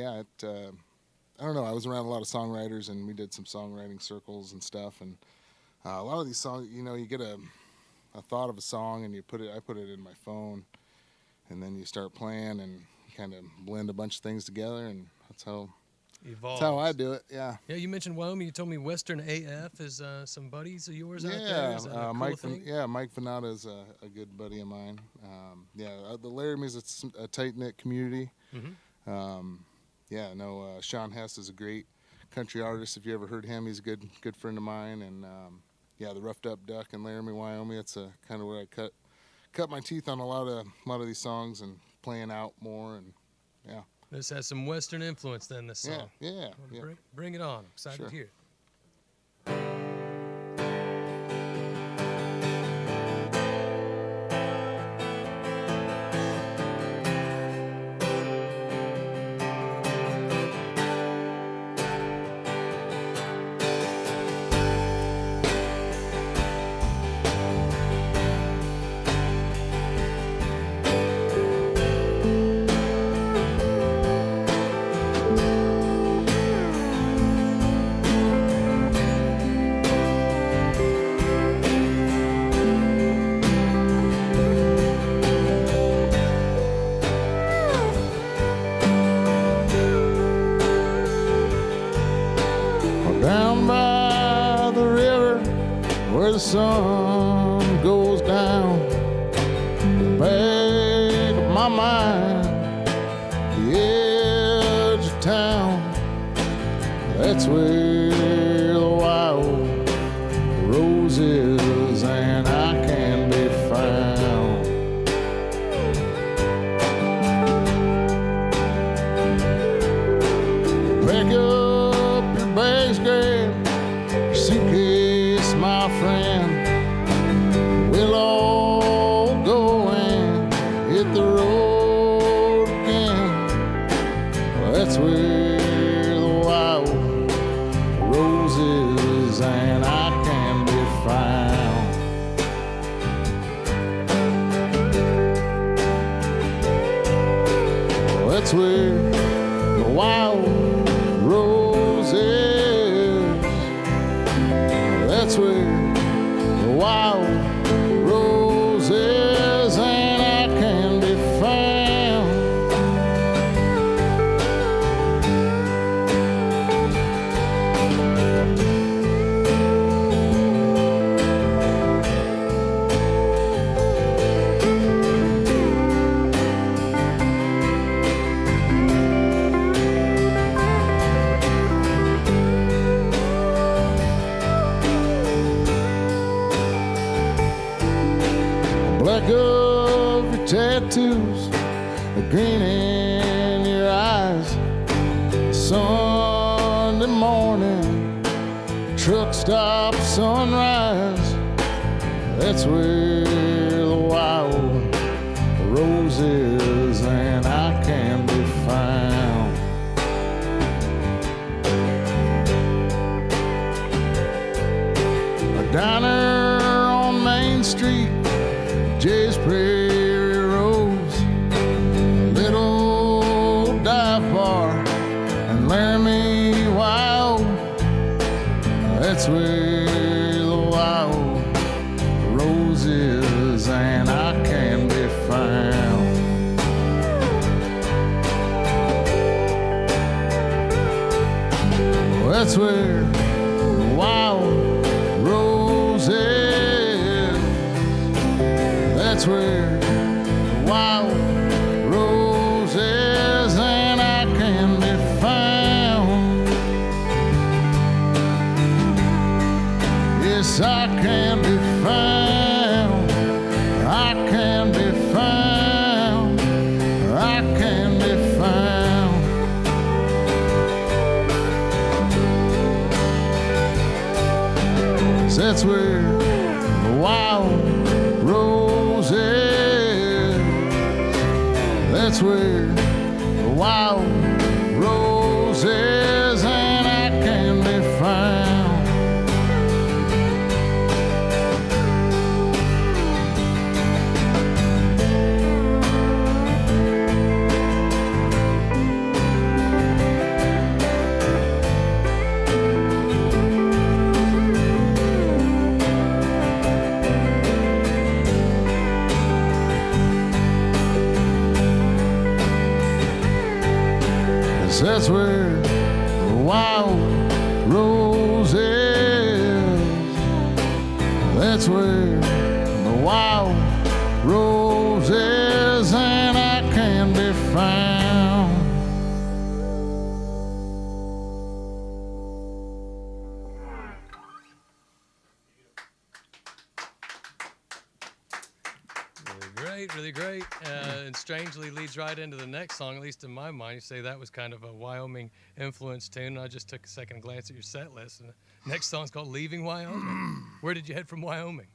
[SPEAKER 4] know. I was around a lot of songwriters, and we did some songwriting circles and stuff. And a lot of these songs, you get a thought of a song, and I put it in my phone, and then you start playing, and you kind of blend a bunch of things together, and that's how I do it. Yeah.
[SPEAKER 3] Yeah. You mentioned Wyoming. You told me Western AF is some buddies of yours out there. Is that a cool
[SPEAKER 4] Mike.
[SPEAKER 3] thing?
[SPEAKER 4] Mike Venata is a good buddy of mine. The Laramie's it's a tight knit community. Sean Hess is a great country artist. If you ever heard him, he's a good friend of mine. And the Roughed Up Duck in Laramie, Wyoming. That's kind of where I cut my teeth on a lot of these songs and playing out more. And yeah.
[SPEAKER 3] This has some Western influence then, this song.
[SPEAKER 4] Yeah.
[SPEAKER 3] Bring it on. I'm excited to hear it.
[SPEAKER 4] Down by the river where the sun goes down, the back of my mind, the edge of town, that's where the wild rose is, and I can be found. Pick up your bags, grab your suitcase, my friend. We'll all That's where the wild rose is. That's where the wild rose is, and I can be found. Black of your tattoos, the green in your eyes. Sunday morning, truck stop sunrise. That's where the wild rose is, and I can be found. A diner on Main Street, Jay's Prairie Rose, little dive bar, and Laramie Wild. That's where the wild rose is, and I can be found. That's where the wild rose is. That's where the wild rose is, and I can be found. Yes, I can be found. I can be found. I can be found. That's where the wild rose is. That's where the wild rose is, and I can be found. That's where the wild rose is. That's where the wild rose is, and I can be found.
[SPEAKER 3] Really great. And strangely leads right into the next song, at least in my mind. You say that was kind of a Wyoming influence tune. I just took a second glance at your set list. And the next song's called Leaving Wyoming. Where did you head from Wyoming?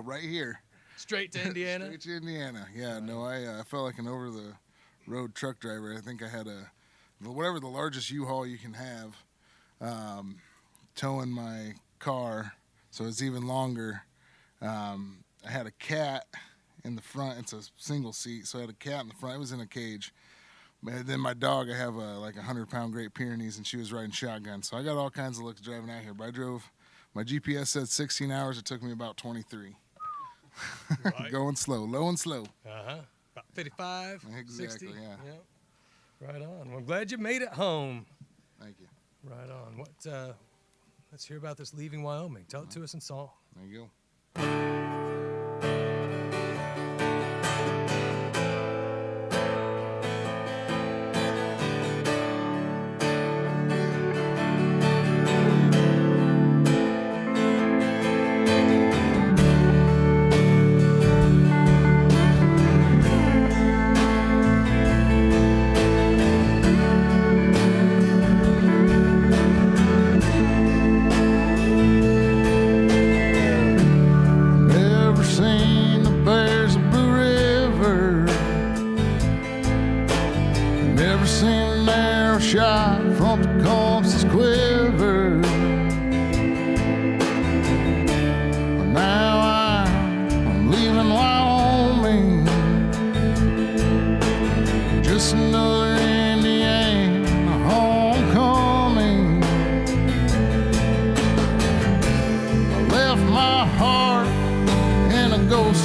[SPEAKER 4] Right here.
[SPEAKER 3] Straight to Indiana?
[SPEAKER 4] Straight to Indiana. Yeah, no, I felt like an over-the-road truck driver. I think I had whatever the largest U-Haul you can have, towing my car, so it's even longer. I had a cat in the front. It's a single seat, so I had a cat in the front. It was in a cage. And then my dog, I have like 100-pound Great Pyrenees, and she was riding shotgun. So I got all kinds of looks driving out here. But I drove, my GPS said 16 hours. It took me about 23. Right. Going slow, low and slow.
[SPEAKER 3] Uh-huh. About 55,
[SPEAKER 4] exactly,
[SPEAKER 3] 60.
[SPEAKER 4] Yeah.
[SPEAKER 3] Yep. Right on. Well, I'm glad you made it home.
[SPEAKER 4] Thank you.
[SPEAKER 3] Right on. Let's hear about this Leaving Wyoming. Tell it to us in song.
[SPEAKER 4] There you go.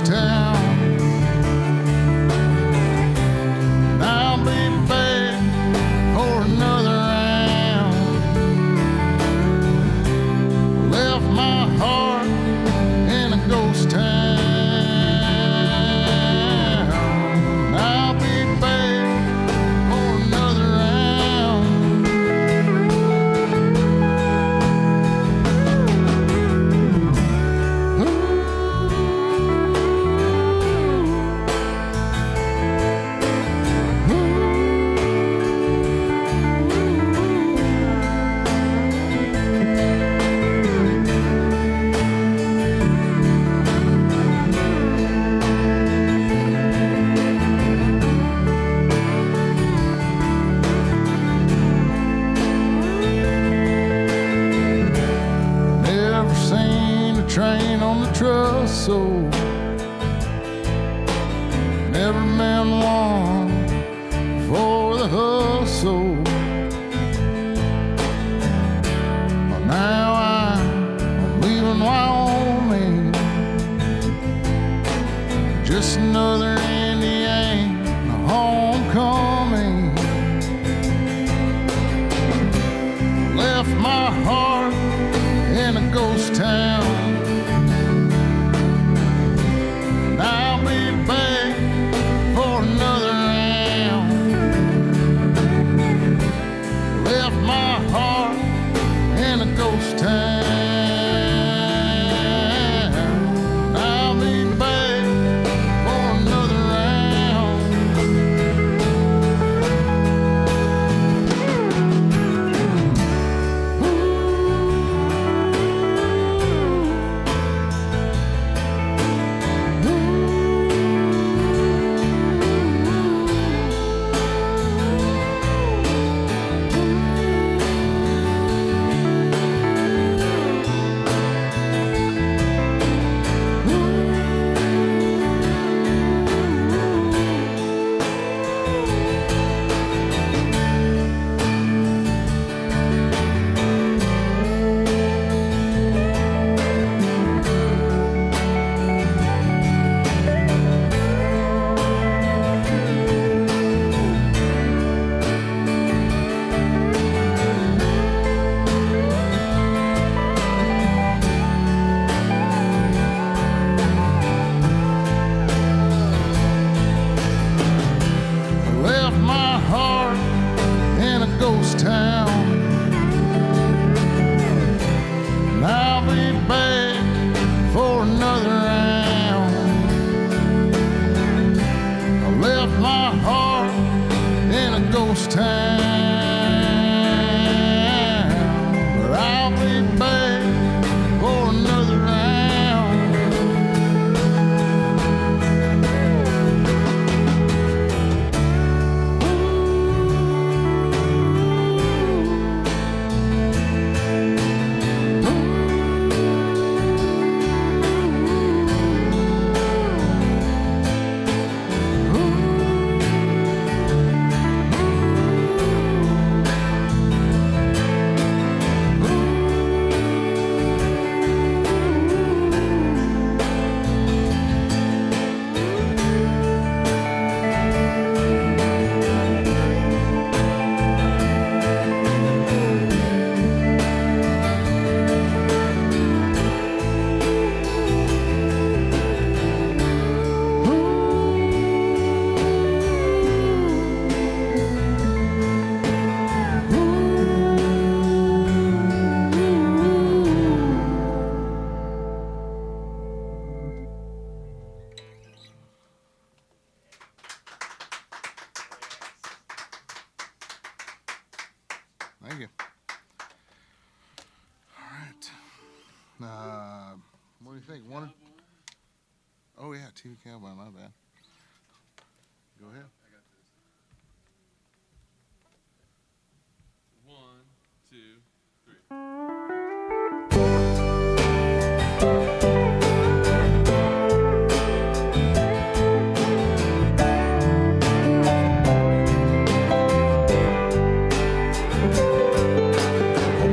[SPEAKER 4] town. And I'll be back for another round. Left my heart in a ghost town. I'll be back for another round. Never seen a train on the trestle. Never been one for the hustle. But now I'm leaving Wyoming. Just another Indiana homecoming. Left my heart in a ghost town. And I'll be back for another round. Left my heart in a ghost town. I'll be back for another round. Left my heart in a ghost town. And I'll be back for another round. I left my heart in a ghost town. But I'll be back for another round. Thank you. All right. What do you think? One? Oh yeah, TV Cowboy. My bad. Go ahead.
[SPEAKER 5] One, two, three.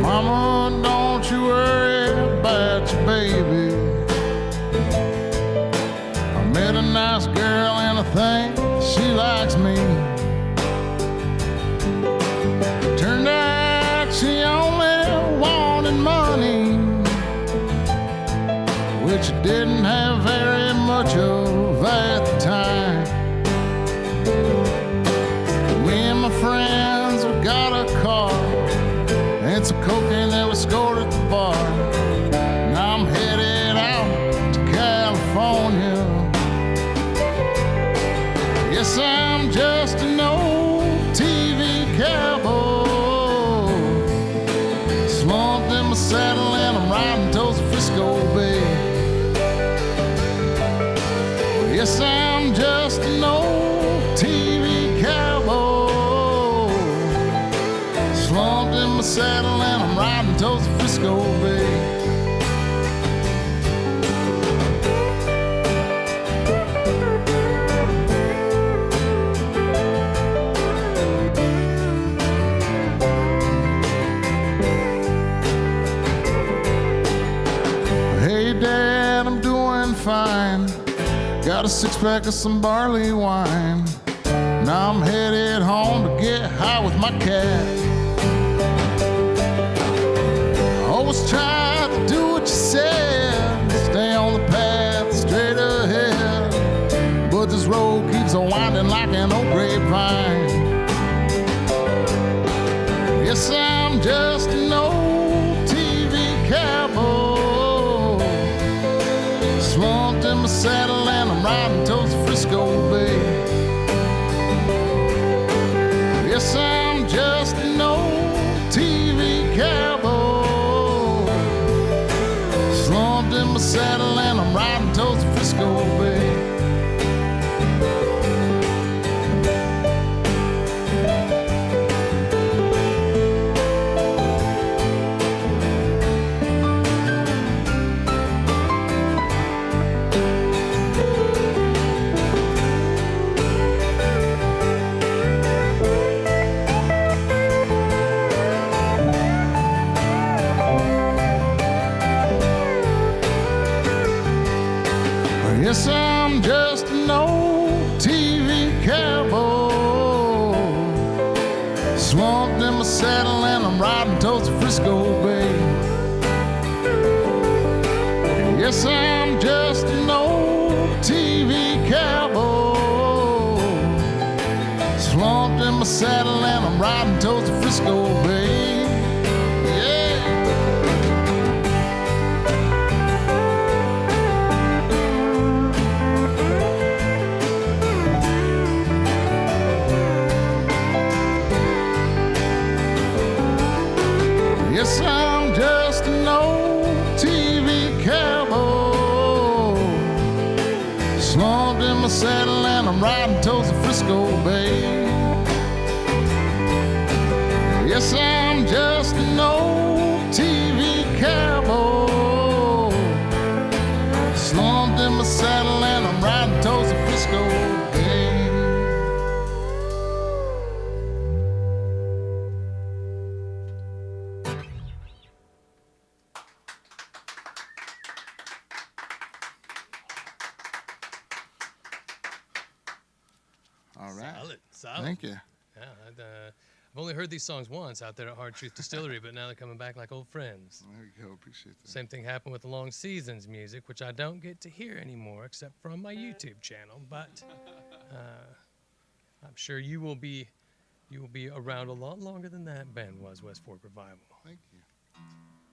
[SPEAKER 4] Mama, don't you worry about your baby. nice girl, and I think she likes me. Turned out she only wanted money, which I didn't have very much of at the time. Me and my friends, we got a car and some cocaine that was scored at the bar. Now I'm headed out to California. Yes, I'm just an old TV cowboy, slumped in my saddle and I'm riding towards the Frisco Bay. Yes, I'm just an old TV cowboy, slumped in my saddle and I'm riding towards the Frisco Bay. Hey Dad, I'm doing fine. Got a six-pack of some barley wine. Now I'm headed home to get high with my cat. Always try to do what you said, stay on the path straight ahead. But this road keeps on winding like an old grapevine. Yes, I'm just an old TV cowboy, slumped in my saddle and I'm riding towards the Frisco Bay. Yes, I'm just an old TV cowboy, slumped in my saddle and I'm riding towards the Frisco Bay. Yes, I'm just an old TV cowboy, slumped in my saddle and I'm riding towards the Frisco Bay. Yes, I'm just an old TV cowboy, slumped in my saddle and I'm riding towards the Frisco Bay. Yes, I'm just an old TV cowboy, slumped in my saddle and I'm riding towards the Frisco Bay. Yes, I'm just an old TV cowboy, slumped in my saddle and I'm riding towards the Frisco Bay. All right.
[SPEAKER 3] Solid.
[SPEAKER 4] Thank you.
[SPEAKER 3] Yeah, I've only heard these songs once out there at Hard Truth Distillery, but now they're coming back like old friends.
[SPEAKER 4] There you go. Appreciate that.
[SPEAKER 3] Same thing happened with the Long Seasons music, which I don't get to hear anymore except from my YouTube channel. But I'm sure you will be around a lot longer than that band was, West Fork Revival.
[SPEAKER 4] Thank you.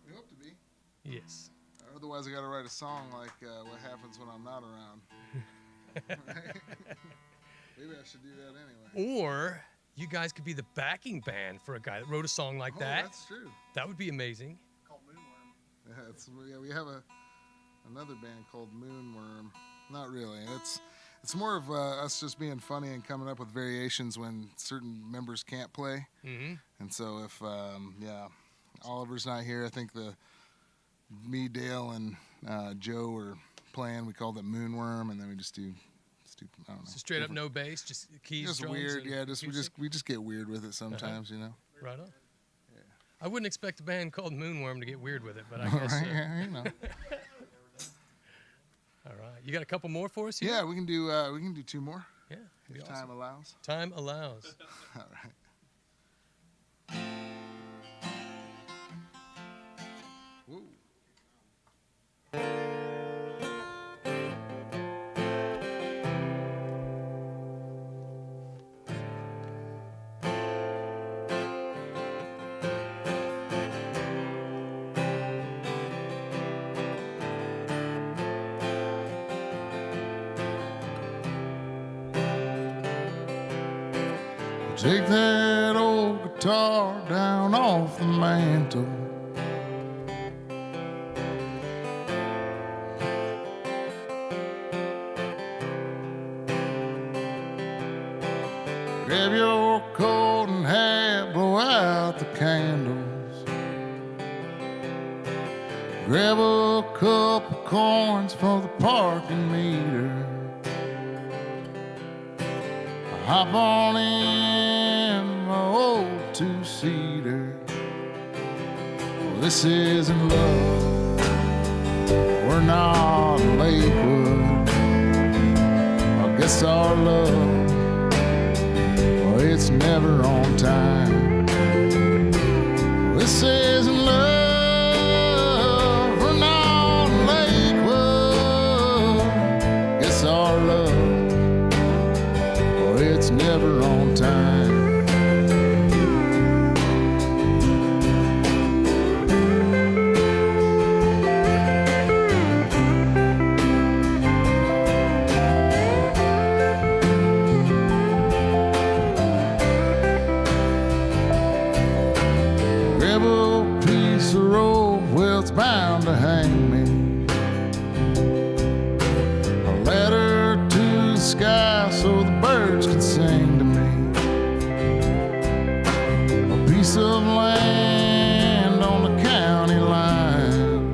[SPEAKER 4] We hope to be.
[SPEAKER 3] Yes.
[SPEAKER 4] Otherwise, I got to write a song like "What Happens When I'm Not Around." Right? Maybe I should do that anyway.
[SPEAKER 3] Or you guys could be the backing band for a guy that wrote a song like that.
[SPEAKER 4] That's true.
[SPEAKER 3] That would be amazing.
[SPEAKER 4] Called Moonworm. Yeah, we have another band called Moonworm. Not really. It's more of us just being funny and coming up with variations when certain members can't play.
[SPEAKER 3] Mm-hmm.
[SPEAKER 4] And so if Oliver's not here, I think me, Dail, and Joe are playing. We call it Moonworm, and then we just do stupid. I don't know.
[SPEAKER 3] So straight up no bass, just keys,
[SPEAKER 4] Just
[SPEAKER 3] drums,
[SPEAKER 4] weird,
[SPEAKER 3] and
[SPEAKER 4] yeah.
[SPEAKER 3] acoustic?
[SPEAKER 4] We just get weird with it sometimes, you know.
[SPEAKER 3] Right on. Yeah. I wouldn't expect a band called Moonworm to get weird with it, but I
[SPEAKER 4] All
[SPEAKER 3] guess.
[SPEAKER 4] right, yeah, you know.
[SPEAKER 3] All right. You got a couple more for us here?
[SPEAKER 4] Yeah, we can do 2 more.
[SPEAKER 3] Yeah.
[SPEAKER 4] If
[SPEAKER 3] Be
[SPEAKER 4] time
[SPEAKER 3] awesome.
[SPEAKER 4] allows.
[SPEAKER 3] Time allows.
[SPEAKER 4] All right. Woo. Take that old guitar down off the mantle. Grab your coat and hat, blow out the candles. Grab a couple coins for the parking meter. Hop on in my old 2-seater. Well, this isn't love. We're not in Lakewood. I guess our love, well, it's never on time. This isn't love. We're not in Lakewood. Guess our love, it's never on time. Grab a piece of rope, well, it's bound to hang me. A ladder to the sky so the birds could sing to me. A piece of land on the county line.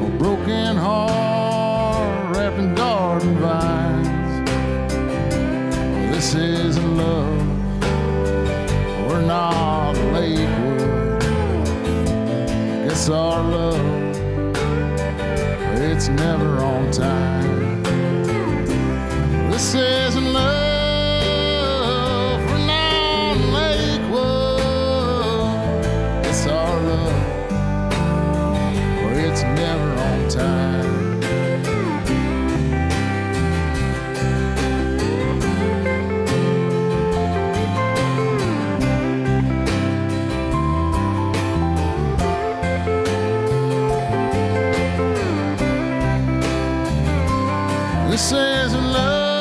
[SPEAKER 4] A broken heart wrapped in garden vines. Well, this isn't love. We're not Lakewood. Guess our love, it's never on time. This isn't love. We're not in Lakewood. It's our love, or it's never on time. This isn't love.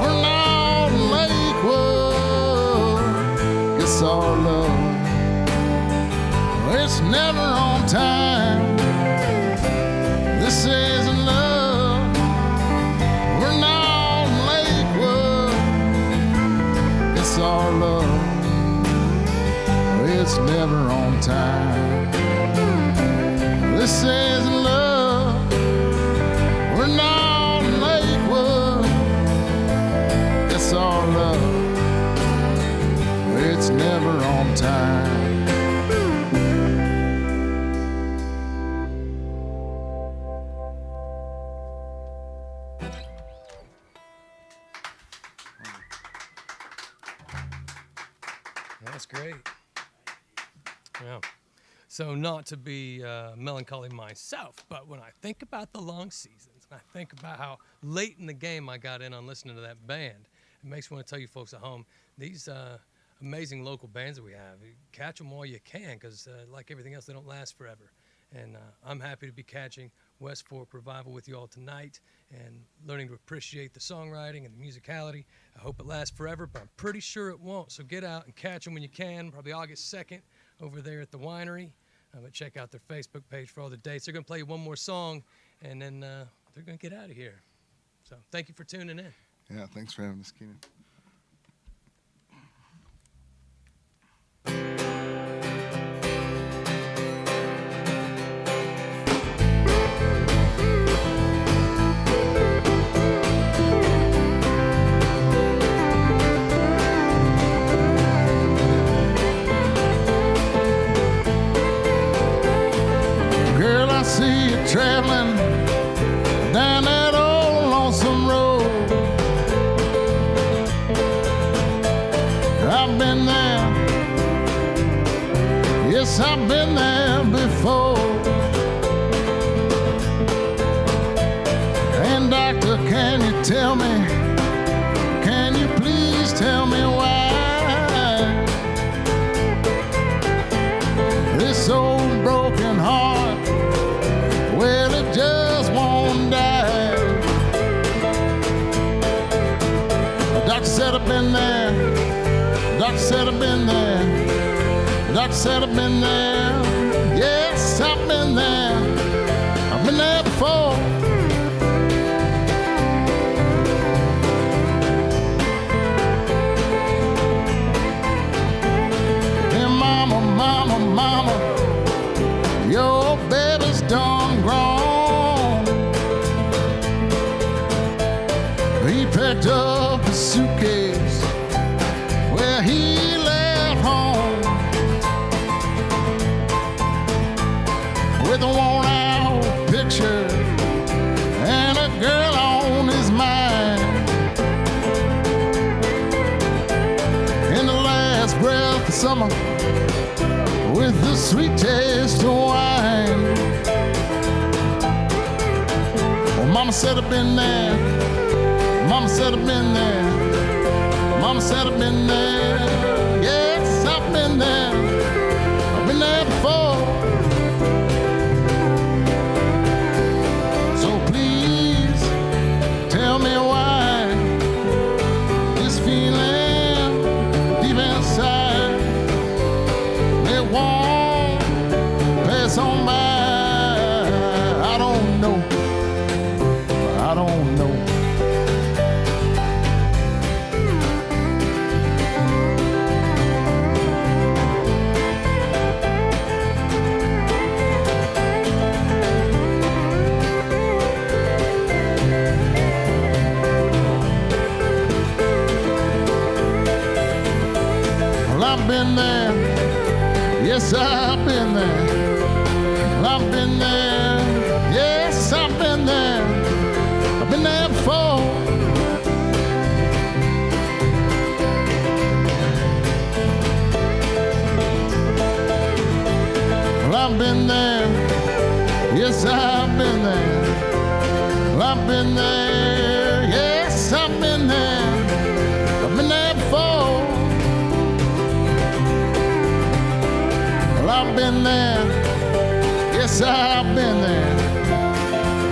[SPEAKER 4] We're not in Lakewood. Guess our love, it's never on time. This isn't love. We're not in Lakewood. Guess our love, it's never on time. This isn't love. We're not in Lakewood. It's our love. It's never on time.
[SPEAKER 3] That's great. Yeah. So not to be melancholy myself, but when I think about the long seasons, and I think about how late in the game I got in on listening to that band, it makes me want to tell you folks at home, these amazing local bands that we have, you catch them while you can, because like everything else, they don't last forever. And I'm happy to be catching West Fork Revival with you all tonight and learning to appreciate the songwriting and the musicality. I hope it lasts forever, but I'm pretty sure it won't. So get out and catch them when you can, probably August 2nd over there at the winery. But check out their Facebook page for all the dates. They're going to play one more song, and then they're going to get out of here. So thank you for tuning in.
[SPEAKER 4] Yeah, thanks for having us, Keenan. Traveling Yes, I've been there before. And doctor, can you tell me, can you please tell me why this old broken heart, well, it just won't die? The doctor said I've been there. The doctor said I've been there. The doctor said I've been there. Yes, I've been there. I've been there before. Hey, mama, mama, mama, your baby's done grown. He picked up his suitcase where he left home with a worn-out picture and a girl on his mind. In the last breath of summer with the sweet taste of wine. Well, mama said I've been there. Mama said I've been there. Mama said I've been there. Yes, I've been there. I've been there before. So please tell me why this feeling deep inside, it won't pass on by. I don't know. I don't know. I've been there. Yes, I've been there. I've been there. Yes, I've been there. I've been there before. Well, I've been there. Yes, I've been there. I've been there. Yes, I've been there. I've been there before. I've been there. Yes, I've been there.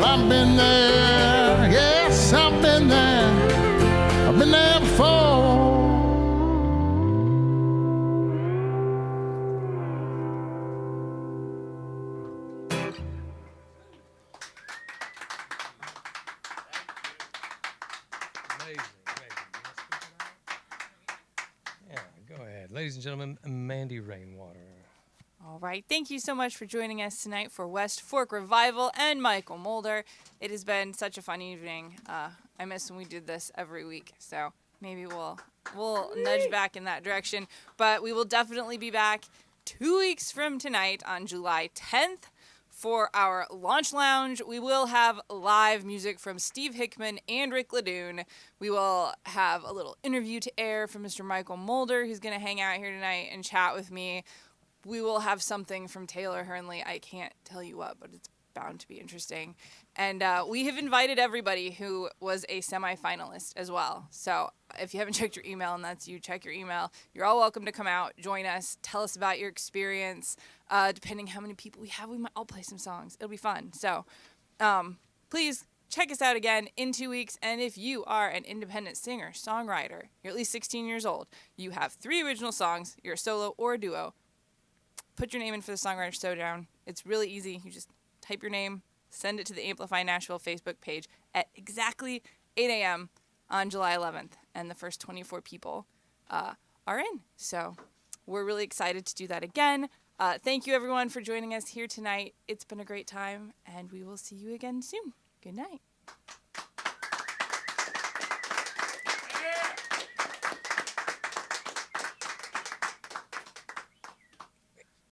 [SPEAKER 4] I've been there. Yes, I've been there. I've been there before.
[SPEAKER 3] Yeah, go ahead. Ladies and gentlemen, Mandy Rainwater.
[SPEAKER 1] All right. Thank you so much for joining us tonight for West Fork Revival and Michael Mulder. It has been such a fun evening. I miss when we did this every week, so maybe we'll nudge back in that direction. But we will definitely be back 2 weeks from tonight on July 10th for our launch lounge. We will have live music from Steve Hickman and Rick Ladoon. We will have a little interview to air from Mr. Michael Mulder, who's going to hang out here tonight and chat with me. We will have something from Taylor Hernley. I can't tell you what, but it's bound to be interesting. And we have invited everybody who was a semifinalist as well. So if you haven't checked your email, and that's you, check your email. You're all welcome to come out, join us, tell us about your experience. Depending how many people we have, we might all play some songs. It'll be fun. So please check us out again in 2 weeks. And if you are an independent singer, songwriter, you're at least 16 years old, you have 3 original songs, you're a solo or a duo, put your name in for the Songwriter Showdown. It's really easy. You just type your name, send it to the Amplify Nashville Facebook page at exactly 8 a.m. on July 11th. And the first 24 people are in. So we're really excited to do that again. Thank you, everyone, for joining us here tonight. It's been a great time, and we will see you again soon. Good night.